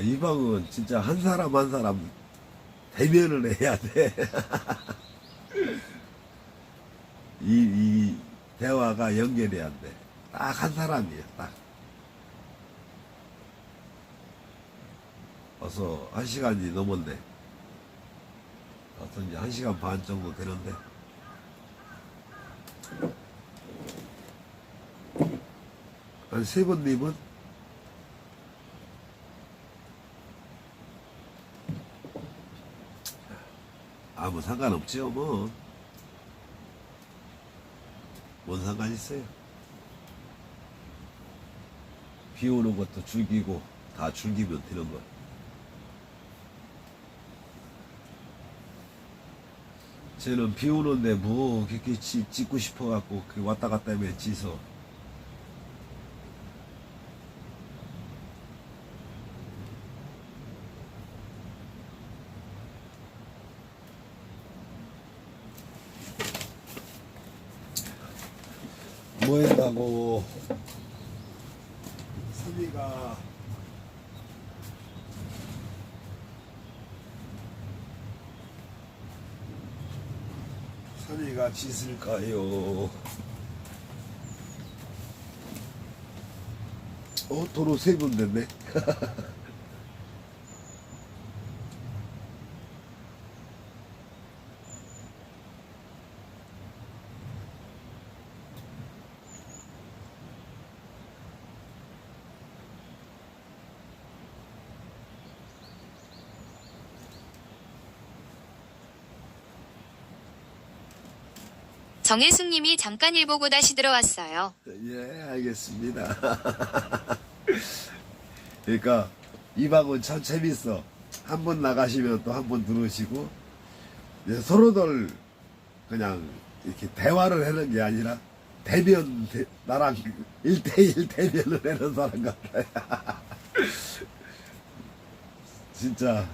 이 방은 진짜 한 사람 한 사람 대면을 해야 돼. 이 대화가 연결이 안 돼. 딱 한 사람이야, 딱. 벌써 1시간이 넘었네. 어떤 이제 1시간 반 정도 되는데. 한 3번님은 아무 상관없지요, 뭐. 뭔 상관 있어요? 비 오는 것도 즐기고, 다 즐기면 되는 거야. 쟤는 비 오는데 뭐, 그렇게 찍고 싶어갖고, 왔다 갔다 하면 지서. 뭐 했다고. 선이가 짖을까요? 도로 3분 됐네. 정혜숙님이 잠깐 일 보고 다시 들어왔어요. 예, 알겠습니다. 그러니까 이 방은 참 재밌어. 한 번 나가시면 또 한 번 들어오시고, 이제 서로들 그냥 이렇게 대화를 하는 게 아니라 나랑 1대1 대면을 하는 사람 같아요. 진짜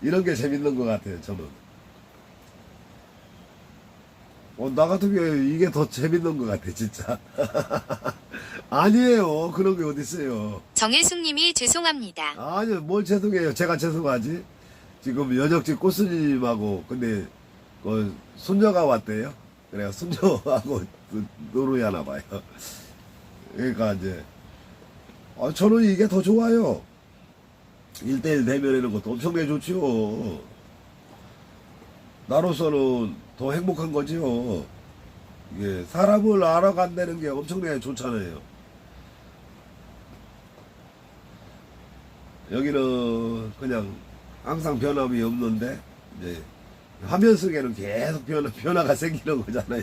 이런 게 재밌는 것 같아요, 저는. 나 같은 경우에 이게 더 재밌는 것 같아, 진짜. 아니에요. 그런 게 어딨어요. 정혜숙님이 죄송합니다. 아니요, 뭘 죄송해요. 제가 죄송하지. 지금 여적지 꽃스님하고, 근데, 손녀가 왔대요. 그래가 손녀하고 놀으려나 봐요. 그러니까 이제, 저는 이게 더 좋아요. 1대1 대면하는 것도 엄청나게 좋지요. 나로서는 더 행복한 거지요. 이게 사람을 알아간다는 게 엄청나게 좋잖아요. 여기는 그냥 항상 변함이 없는데 이제 화면 속에는 계속 변화가 생기는 거잖아요.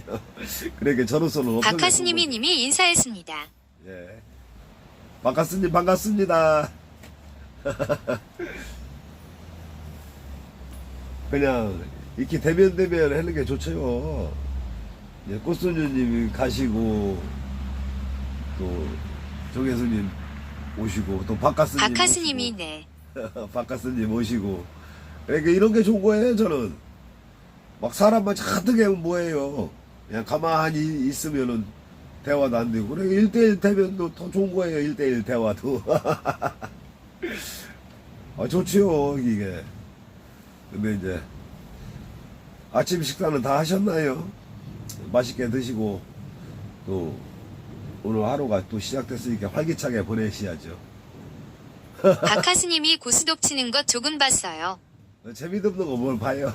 그러니까 저로서는 엄청나게 박하스님이 님이 인사했습니다. 예. 박하스님 반갑습니다. 그냥 이렇게 대면 하는 게 좋죠. 예, 꽃소녀님이 가시고 또 정혜수님 오시고 또 박하스님이 네. 박하스님 오시고 그러니까 이런 게 좋은 거예요. 저는 막 사람만 잔뜩 하면 뭐예요. 그냥 가만히 있으면은 대화도 안 되고 그래 1대1 대면도 더 좋은 거예요. 1대1 대화도. 좋지요 이게. 근데 이제 아침 식사는 다 하셨나요? 맛있게 드시고 또 오늘 하루가 또 시작됐으니까 활기차게 보내셔야죠. 박하스님이 고스톱 치는 것 조금 봤어요. 재미없는 거 뭘 봐요.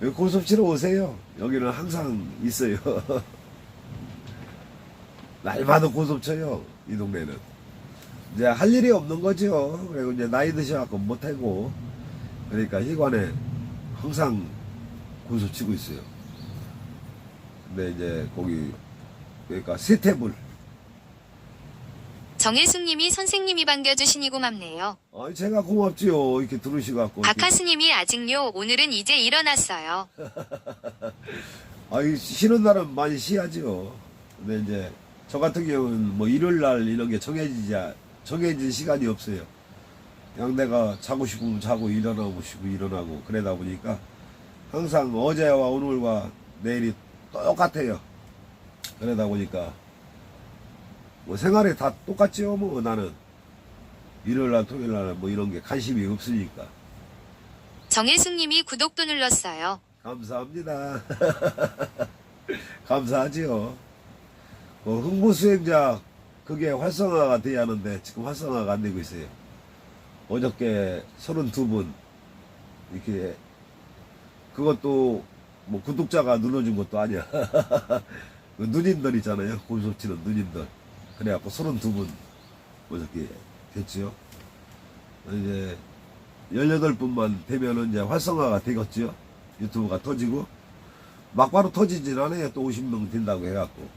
여기 고스톱 치러 오세요. 여기는 항상 있어요. 날마다 고스톱 쳐요. 이 동네는. 이제 할 일이 없는 거죠. 그리고 이제 나이 드셔갖고 못하고. 그러니까 희관에 항상 군소 치고 있어요. 근데 이제 거기, 그러니까 세태불. 정혜숙님이 선생님이 반겨주시니 고맙네요. 아니, 제가 고맙지요. 이렇게 들으시갖고. 박하스님이 아직요. 오늘은 이제 일어났어요. 아이, 쉬는 날은 많이 쉬야죠. 근데 이제, 저 같은 경우는 뭐 일요일 날 이런 게 정해진 시간이 없어요. 그냥 내가 자고 싶으면 자고 일어나고 싶으면 일어나고 그러다 보니까 항상 어제와 오늘과 내일이 똑같아요. 그러다 보니까 뭐 생활이 다 똑같죠. 뭐 나는 일요일 날 토요일 날 뭐 이런 게 관심이 없으니까. 정혜숙님이 구독도 눌렀어요. 감사합니다. 감사하지요. 홍보 수행자 그게 활성화가 돼야 하는데 지금 활성화가 안 되고 있어요. 어저께 32분 이렇게 그것도 뭐 구독자가 눌러준 것도 아니야. 그 누님들 있잖아요. 곤솔치는 누님들. 그래갖고 32분 어저께 됐지요. 이제 18분만 되면은 이제 활성화가 되겠지요. 유튜브가 터지고 막바로 터지진 않아요. 또 50명 된다고 해갖고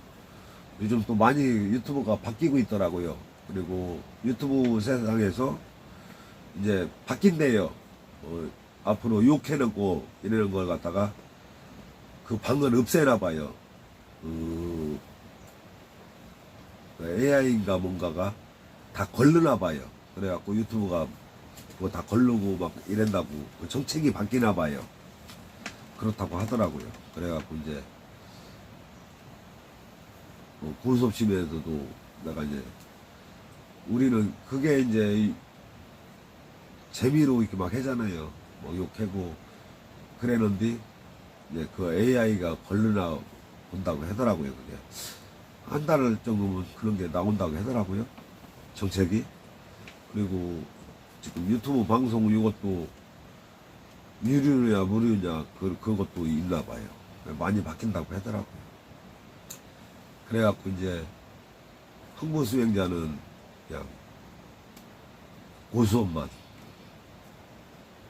요즘 또 많이 유튜브가 바뀌고 있더라고요. 그리고 유튜브 세상에서 이제 바뀐대요. 앞으로 욕해놓고 이러는 걸 갖다가 그 방을 없애나 봐요. AI인가 뭔가가 다 걸르나 봐요. 그래갖고 유튜브가 그거 다 걸르고 막 이런다고 그 정책이 바뀌나 봐요. 그렇다고 하더라고요. 그래갖고 이제 고수업심에서도 내가 이제 우리는 그게 이제 재미로 이렇게 막 하잖아요. 뭐 욕하고 그랬는데 이제 그 AI가 걸르나 본다고 하더라고요. 그게 한 달 정도면 그런 게 나온다고 하더라고요. 정책이. 그리고 지금 유튜브 방송 이것도 유료냐 무료냐 그것도 있나 봐요. 많이 바뀐다고 하더라고요. 그래갖고 이제 홍보 수행자는 그냥 고수업만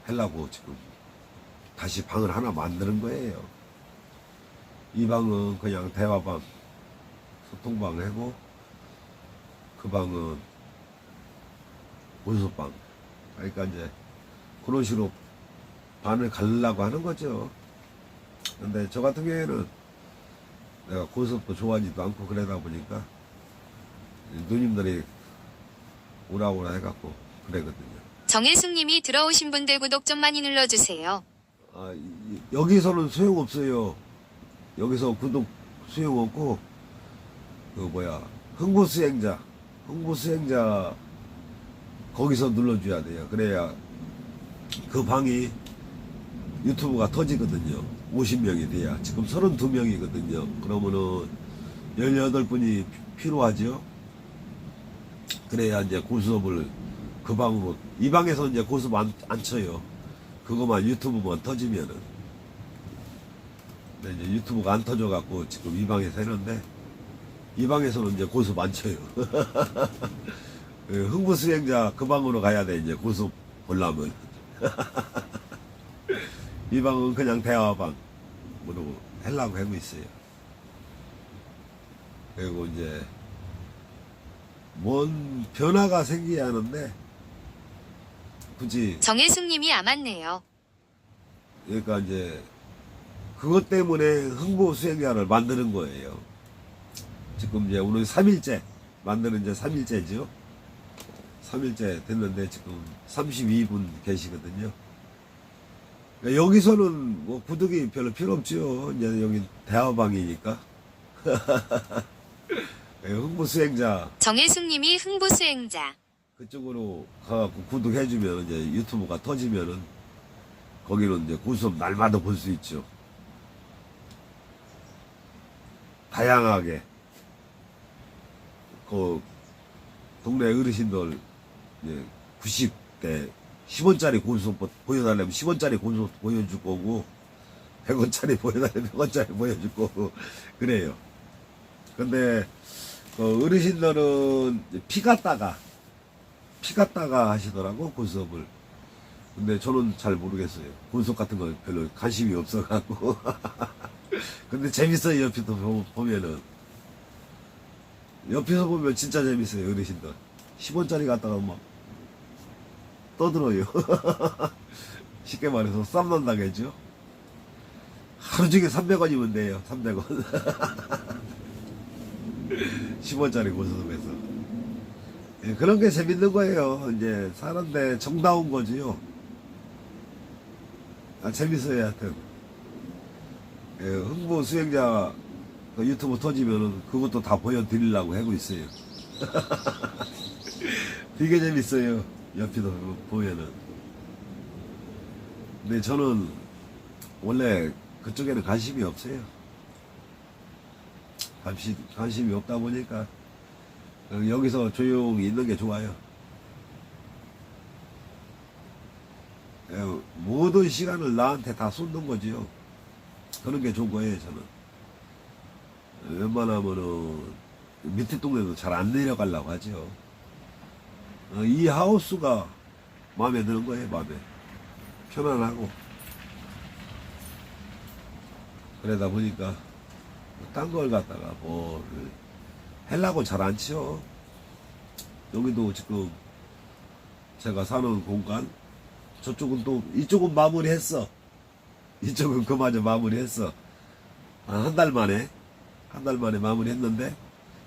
하려고 지금 다시 방을 하나 만드는 거예요. 이 방은 그냥 대화방, 소통방 하고 그 방은 고수업방. 그러니까 이제 그런 식으로 반을 가려고 하는 거죠. 근데 저 같은 경우에는 내가 고수업도 좋아하지도 않고 그러다 보니까 누님들이 오라고 해갖고 그러거든요. 정혜숙님이 들어오신 분들 구독 좀 많이 눌러주세요. 아, 여기서는 소용없어요. 여기서 구독 소용없고 홍보 수행자 거기서 눌러줘야 돼요. 그래야 그 방이 유튜브가 터지거든요. 50명이 돼야. 지금 32명이거든요. 그러면은 18분이 필요하죠. 그래야 이제 고수업을 그 방으로, 이 방에서 이제 고수업 안 쳐요. 그거만 유튜브만 터지면은. 근데 이제 유튜브가 안 터져갖고 지금 이 방에서 했는데, 이 방에서는 이제 고수업 안 쳐요. 흥부 수행자 그 방으로 가야 돼, 이제 고수업 보려면. 이 방은 그냥 대화방으로 하려고 하고 있어요. 그리고 이제 뭔 변화가 생겨야 하는데 굳이 정혜숙님이 안 맞네요. 그러니까 이제 그것 때문에 흥보 수행자를 만드는 거예요. 지금 이제 오늘 3일째 만드는 이제 3일째죠. 3일째 됐는데 지금 32분 계시거든요. 그러니까 여기서는 뭐 구독이 별로 필요 없죠. 이제 여기 대화방이니까. 흥부 수행자 정혜숙님이 흥부수행자. 그쪽으로 가갖고 구독해주면 이제 유튜브가 터지면은 거기는 이제 고수업 날마다 볼 수 있죠. 다양하게 그 동네 어르신들 이제 90대 10원짜리 고수업 보여달라면 10원짜리 고수업 보여줄 거고 100원짜리 보여달라면 100원짜리 보여줄 거고 그래요. 근데 그 어르신들은 피 갔다가 하시더라고, 고수업을. 근데 저는 잘 모르겠어요. 고수업 같은 거 별로 관심이 없어갖고. 근데 재밌어요, 옆에서 보면은. 옆에서 보면 진짜 재밌어요, 어르신들. 10원짜리 갖다가 막 떠들어요. 쉽게 말해서 쌈난다겠죠. 하루 중에 300원이면 돼요, 300원. 10원짜리 고수업에서. 예, 그런 게 재밌는 거예요. 이제 사는데 정다운 거지요. 아, 재밌어요, 하여튼. 예, 흥부 수행자 그 유튜브 터지면은 그것도 다 보여드리려고 하고 있어요. 되게 재밌어요. 옆에도 보면은. 근데 저는 원래 그쪽에는 관심이 없어요. 관심이 없다 보니까 여기서 조용히 있는 게 좋아요. 예, 모든 시간을 나한테 다 쏟는 거지요. 그런 게 좋은 거예요, 저는. 웬만하면은 밑에 동네도 잘 안 내려가려고 하죠. 이 하우스가 마음에 드는 거예요, 마음에. 편안하고. 그러다 보니까 딴 걸 갖다가 뭐 하려고 잘 안 치요. 여기도 지금 제가 사는 공간, 저쪽은 또 이쪽은 마무리했어. 이쪽은 그마저 마무리했어. 한 달 만에 마무리했는데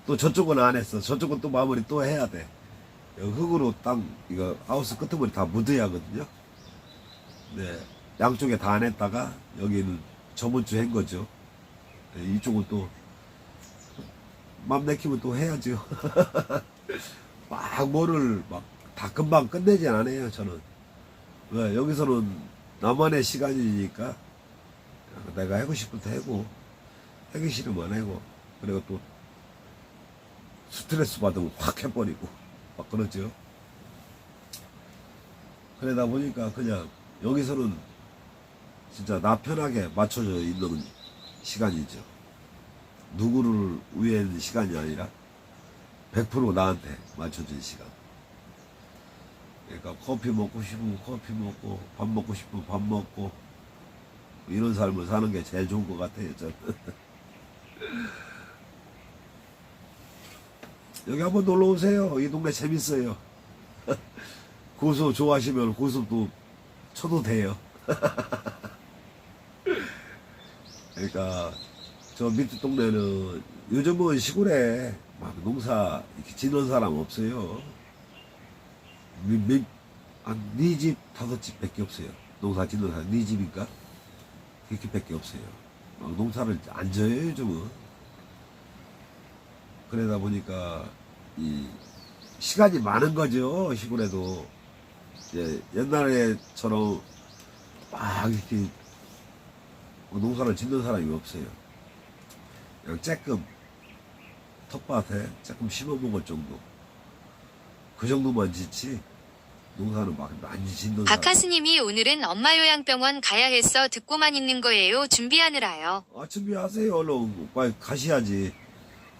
또 저쪽은 안 했어. 저쪽은 또 마무리 또 해야 돼. 흙으로 땅 이거 하우스 끄트머리 다 묻어야 하거든요. 네, 양쪽에 다 안 했다가 여기는 저번 주 한 거죠. 네, 이쪽은 또 맘 내키면 또 해야죠. 막 뭐를 막 다 금방 끝내지 않아요, 저는. 왜? 여기서는 나만의 시간이니까 내가 하고 싶을 때 하고, 하기 싫으면 안 하고, 그리고 또 스트레스 받으면 확 해버리고 막 그러죠. 그러다 보니까 그냥 여기서는 진짜 나 편하게 맞춰져 있는 시간이죠. 누구를 위한 시간이 아니라 100% 나한테 맞춰진 시간. 그러니까 커피 먹고 싶으면 커피 먹고, 밥 먹고 싶으면 밥 먹고, 이런 삶을 사는 게 제일 좋은 것 같아요, 저는. 여기 한번 놀러 오세요. 이 동네 재밌어요. 고수 좋아하시면 고수도 쳐도 돼요. 그러니까 저 밑에 동네는 요즘은 시골에 막 농사 이렇게 짓는 사람 없어요. 한 4집, 5집 밖에 없어요. 농사 짓는 사람 4집인가? 그렇게 밖에 없어요. 막 농사를 안 져요, 요즘은. 그러다 보니까 이 시간이 많은 거죠, 시골에도. 이제 옛날에처럼 막 이렇게 농사를 짓는 사람이 없어요. 그냥 쬐끔 텃밭에 쬐끔 심어먹을 정도. 그 정도만 짓지 농사는 막 많이 짓는 사람. 박하스님이 오늘은 엄마 요양병원 가야 해서 듣고만 있는 거예요. 준비하느라요. 아, 준비하세요. 얼른 빨리 가셔야지.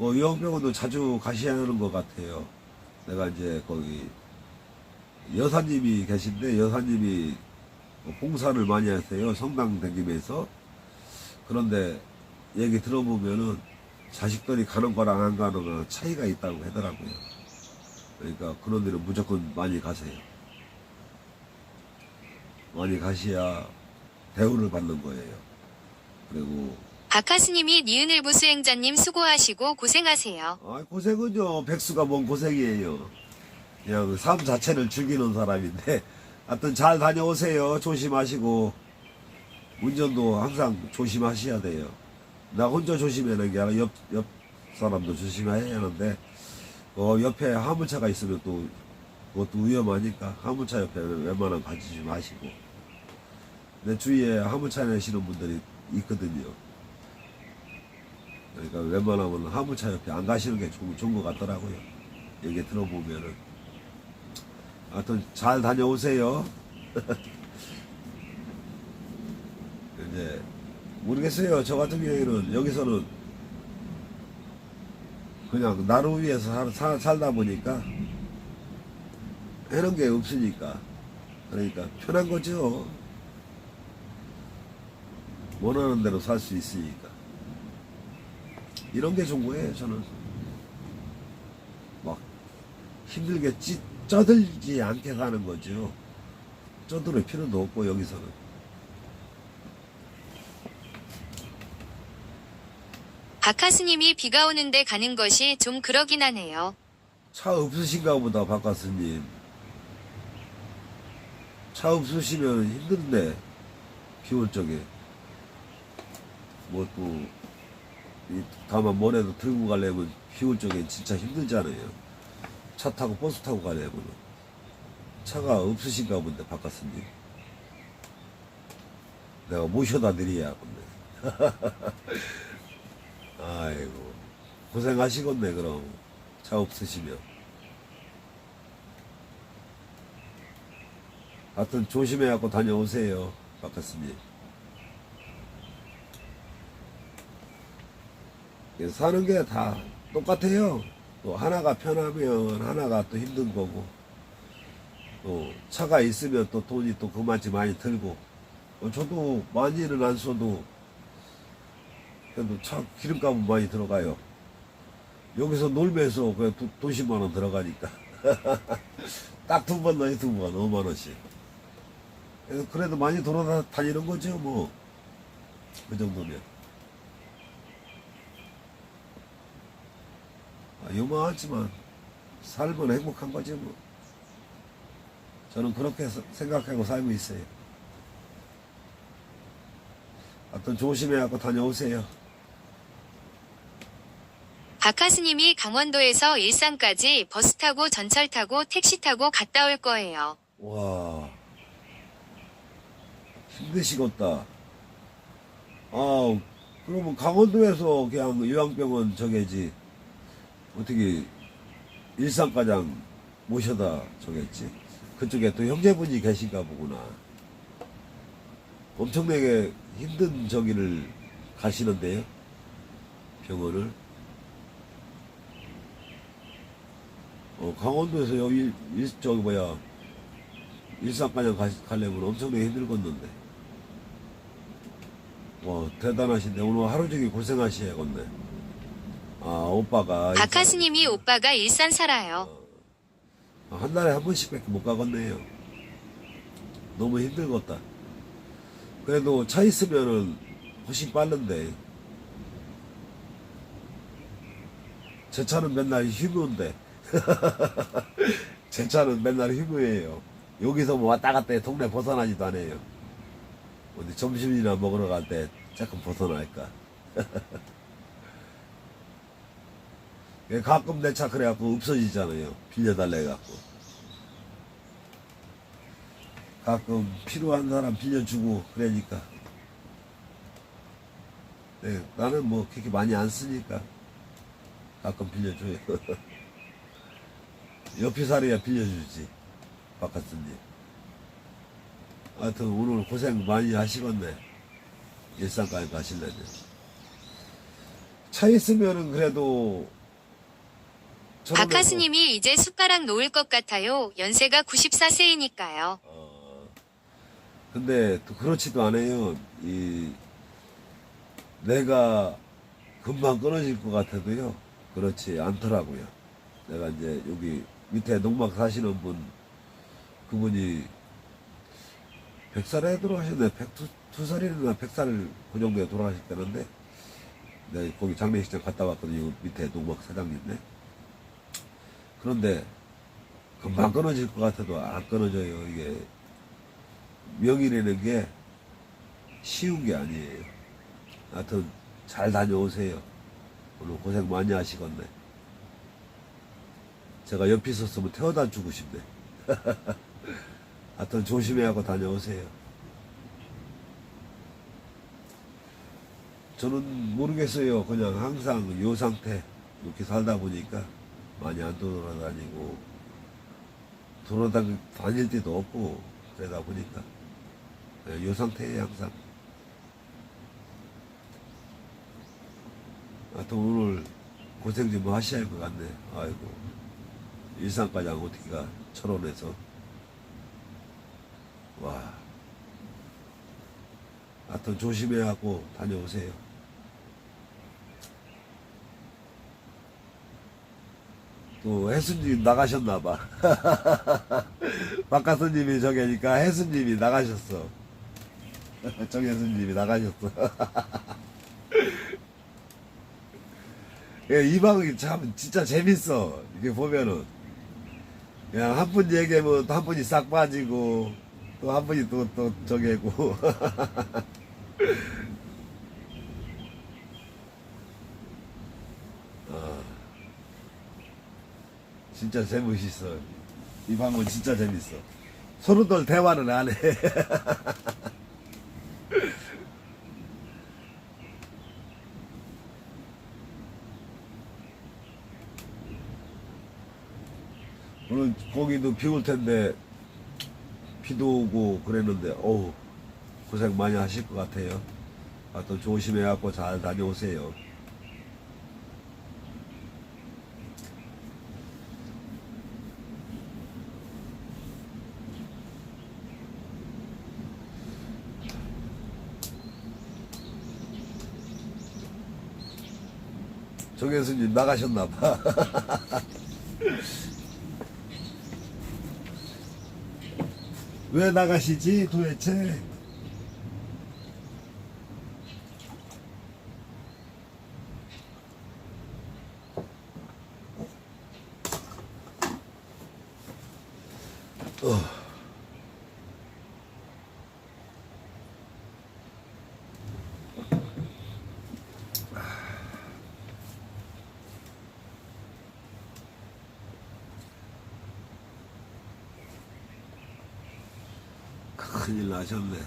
요양병원도 자주 가셔야 하는 것 같아요. 내가 이제 거기 여사님이 계신데 여사님이 봉사를 많이 하세요. 성당 다니면서. 그런데 얘기 들어보면은 자식들이 가는 거랑 안 가는 거랑 차이가 있다고 하더라고요. 그러니까 그런 데는 무조건 많이 가세요. 많이 가셔야 대우를 받는 거예요. 그리고 박하스님이 니은일부 수행자님 수고하시고 고생하세요. 고생은요. 백수가 뭔 고생이에요. 그냥 삶 자체를 즐기는 사람인데 하여튼 잘 다녀오세요. 조심하시고 운전도 항상 조심하셔야 돼요. 나 혼자 조심해야 하는 게 아니라 옆 사람도 조심해야 하는데 옆에 화물차가 있으면 또 그것도 위험하니까 화물차 옆에 웬만하면 가지지 마시고. 내 주위에 화물차 내시는 분들이 있거든요. 그러니까 웬만하면 화물차 옆에 안 가시는 게 좋은 것 같더라고요. 얘기 들어보면은. 하여튼 잘 다녀오세요. 이제 모르겠어요. 저 같은 경우에는 여기서는 그냥 나를 위해서 살다 보니까 해놓은 게 없으니까. 그러니까 편한 거죠. 원하는 대로 살 수 있으니까. 이런 게 좋은 거예요, 저는. 막 힘들게 쪄들지 않게 가는 거죠. 쪄들 필요도 없고, 여기서는. 박하스님이 비가 오는데 가는 것이 좀 그러긴 하네요. 차 없으신가 보다, 박가스님. 차 없으시면 힘든데, 비 올 적에. 뭐 또, 다만 뭐라도 들고 가려면 비 올 적엔 진짜 힘들잖아요. 차 타고 버스 타고 가려면. 차가 없으신가 본데, 박가스님. 내가 모셔다 드려야겠네. 아이고, 고생하시겠네, 그럼. 차 없으시면. 하여튼 조심해갖고 다녀오세요, 박가스님. 사는 게 다 똑같아요. 또 하나가 편하면 하나가 또 힘든 거고, 또 차가 있으면 또 돈이 또 그만치 많이 들고, 저도 많이는 안 써도 그래도 차 기름값은 많이 들어가요. 여기서 놀면서 그냥 돈 10만 원 들어가니까. 딱 두 번 넣어요, 두 번, 5만 원씩. 그래도 많이 돌아다니는 거죠, 뭐. 그 정도면. 요만하지만 살면 행복한 거지 뭐. 저는 그렇게 생각하고 살고 있어요. 하여튼 조심해갖고 다녀오세요. 박하스님이 강원도에서 일산까지 버스 타고 전철 타고 택시 타고 갔다 올 거예요. 와, 힘드시겠다. 아, 그러면 강원도에서 그냥 요양병원 저게지. 어떻게 일산가장 모셔다 저겠지. 그쪽에 또 형제분이 계신가 보구나. 엄청나게 힘든 저기를 가시는데요, 병원을. 강원도에서 여기 저기 뭐야 일산가장 가려면 엄청나게 힘들겠는데. 와, 대단하신데 오늘 하루 종일 고생하셔야겠네. 아, 오빠가 박하스님이 오빠가 일산 살아요. 한 달에 한 번씩밖에 못 가겠네요. 너무 힘들겠다. 그래도 차 있으면은 훨씬 빠른데, 제 차는 맨날 휴무인데. 제 차는 맨날 휴무예요. 여기서 뭐 왔다 갔다 해 동네 벗어나지도 않아요. 어디 점심이나 먹으러 갈 때 조금 벗어날까. 가끔 내 차 그래갖고 없어지잖아요. 빌려달래 해갖고. 가끔 필요한 사람 빌려주고 그러니까. 네, 나는 뭐 그렇게 많이 안 쓰니까 가끔 빌려줘요. 옆에 살이야 빌려주지, 박하스님. 하여튼 오늘 고생 많이 하시겠네. 일산까지 가실래면. 차 있으면은 그래도 박하스님이 이제 숟가락 놓을 것 같아요. 연세가 94세이니까요. 근데 또 그렇지도 않아요. 내가 금방 끊어질 것 같아도요. 그렇지 않더라고요. 내가 이제 여기 밑에 농막 사시는 그분이 100살에 돌아가셨네. 102살이나 100살 그 정도에 돌아가셨다는데, 내가 거기 장례식장 갔다 왔거든요. 밑에 농막 사장님네. 그런데 금방 끊어질 것 같아도 안 끊어져요. 이게 명이라는 게 쉬운 게 아니에요. 하여튼 잘 다녀오세요. 오늘 고생 많이 하시겠네. 제가 옆에 있었으면 태워다 주고 싶네. 하여튼 조심해하고 다녀오세요. 저는 모르겠어요. 그냥 항상 요 상태 이렇게 살다 보니까 많이 안 돌아다니고 돌아다닐 때도 없고 그러다 보니까 요 상태에 항상. 하여튼 오늘 고생 좀 하셔야 할 것 같네. 아이고. 일산까지 어떻게 가? 철원에서. 와. 하여튼 조심해갖고 다녀오세요. 또 혜수님 나가셨나봐. 박가수님이 저기 하니까 혜수님이 나가셨어. 정혜수님이 나가셨어. 예, 이 방이 참 진짜 재밌어. 이게 보면은 그냥 한 분 얘기하면 또 한 분이 싹 빠지고 또 한 분이 또 저기고. 진짜 재밌어. 이 방은 진짜 재밌어. 서로들 대화는 안 해. 오늘 거기도 비 올 텐데 비도 오고 그랬는데 어우 고생 많이 하실 것 같아요. 또 조심해갖고 잘 다녀오세요. 정혜수님 나가셨나봐. 왜 나가시지 도대체? 큰일 나셨네.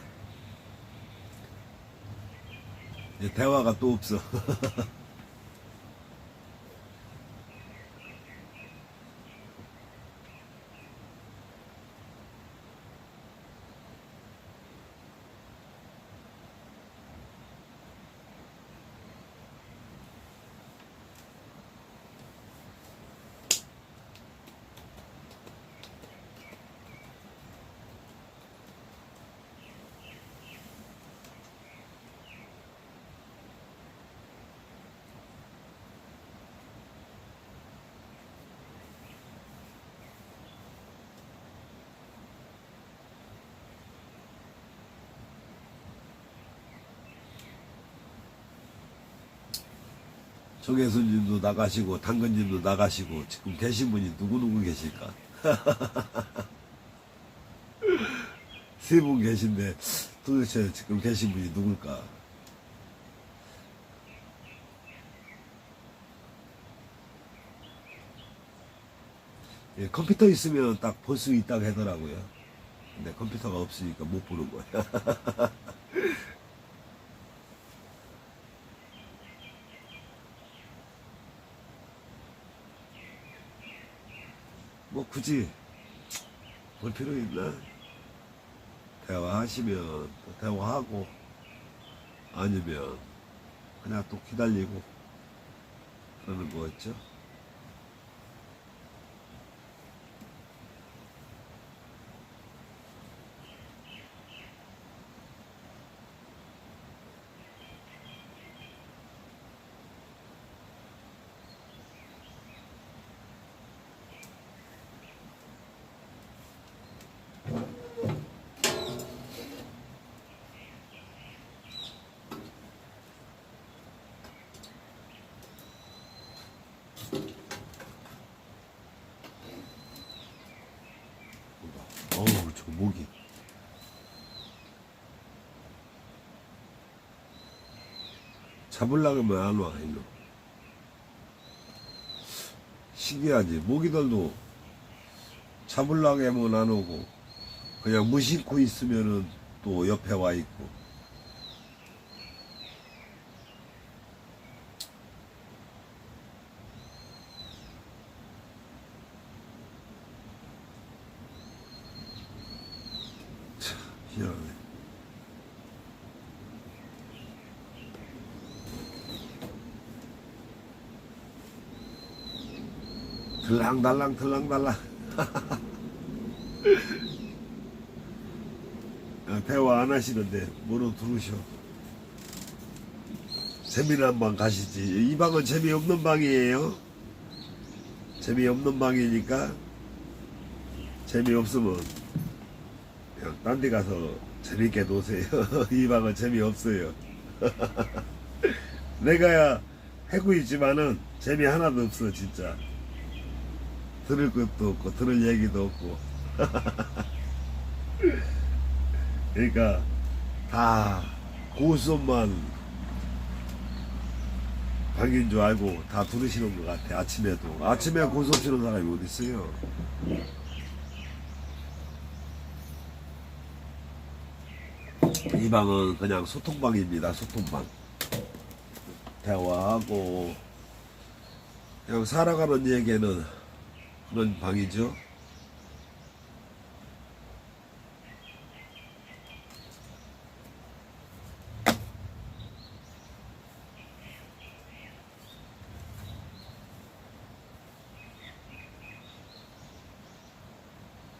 이제 대화가 또 없어. 정혜수님도 나가시고 당근님도 나가시고 지금 계신 분이 누구 계실까? 세 분 계신데 도대체 지금 계신 분이 누굴까? 예, 컴퓨터 있으면 딱 볼 수 있다고 하더라고요. 근데 컴퓨터가 없으니까 못 보는 거야. 뭐 굳이 볼 필요 있나? 대화하시면 또 대화하고 아니면 그냥 또 기다리고 그러는 거였죠. 어우, 저 모기. 잡으려고 하면 안 와, 이놈. 신기하지. 모기들도 잡으려고 하면 안 오고, 그냥 무심코 있으면은 또 옆에 와 있고. 참, 희한하네. 들랑달랑 들랑달랑. 대화 안 하시는데 뭐로 들으셔. 재미난 방 가시지. 이 방은 재미없는 방이에요. 재미없는 방이니까 재미없으면 그냥 딴 데 가서 재밌게 노세요. 이 방은 재미없어요. 내가 하고 있지만은 재미 하나도 없어 진짜. 들을 것도 없고 들을 얘기도 없고. 그러니까 다 고수만 방인 줄 알고 다 들으시는 것 같아. 아침에도 아침에 고수 치는 사람이 어디 있어요. 이 방은 그냥 소통방입니다. 소통방. 대화하고 그냥 살아가는 얘기는 그런 방이죠.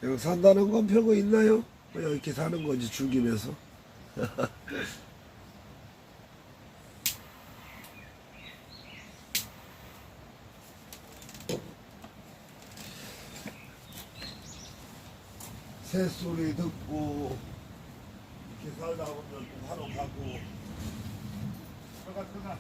여기 산다는 건 별거 있나요? 그냥 이렇게 사는 거지 즐기면서. 새소리 듣고 이렇게 살다 보면 또 하러 가고. 들어가.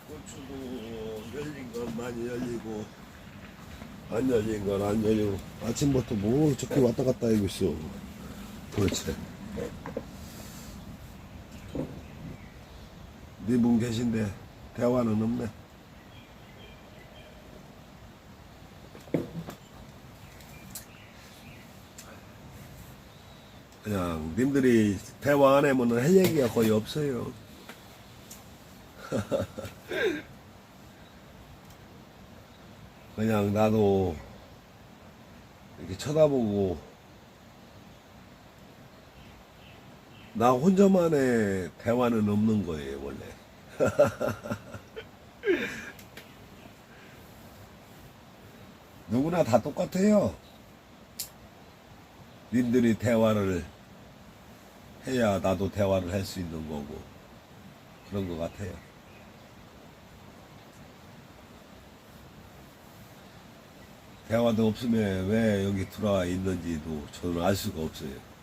고추도 열린 건 많이 열리고 안 열린 건 안 열리고. 아침부터 뭐 저렇게 왔다 갔다 하고 있어 도대체. 네 분 계신데 대화는 없네. 그냥 님들이 대화 안 하면 할 얘기가 거의 없어요. 그냥 나도 이렇게 쳐다보고 나 혼자만의 대화는 없는 거예요 원래. 누구나 다 똑같아요. 님들이 대화를 해야 나도 대화를 할 수 있는 거고 그런 것 같아요. 대화도 없으면 왜 여기 들어와 있는지도 저는 알 수가 없어요.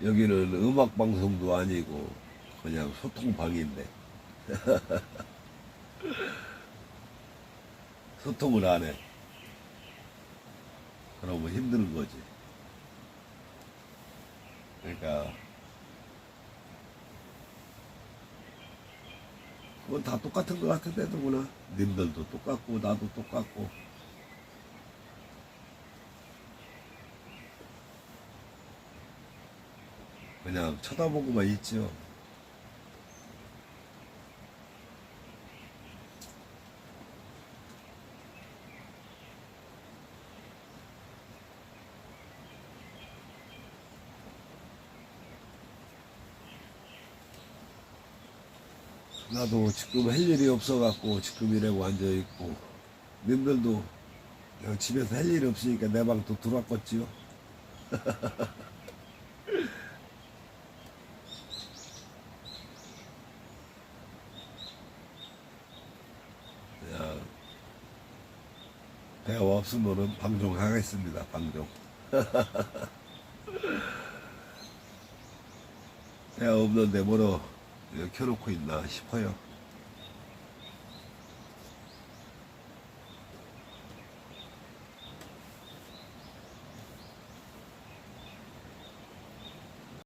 여기는 음악 방송도 아니고 그냥 소통방인데 소통을 안 해. 그러면 힘드는 거지. 그러니까 그건 다 똑같은 것 같은데 누구나 님들도 똑같고 나도 똑같고 그냥 쳐다보고만 있죠. 나도 지금 할 일이 없어갖고 지금 이러고 앉아있고 님들도 그냥 집에서 할 일이 없으니까 내 방 또 들어왔겠지요. 그냥 대화 없으면은 방종하겠습니다. 방종. 대화 없는데 뭐로 켜놓고 있나 싶어요.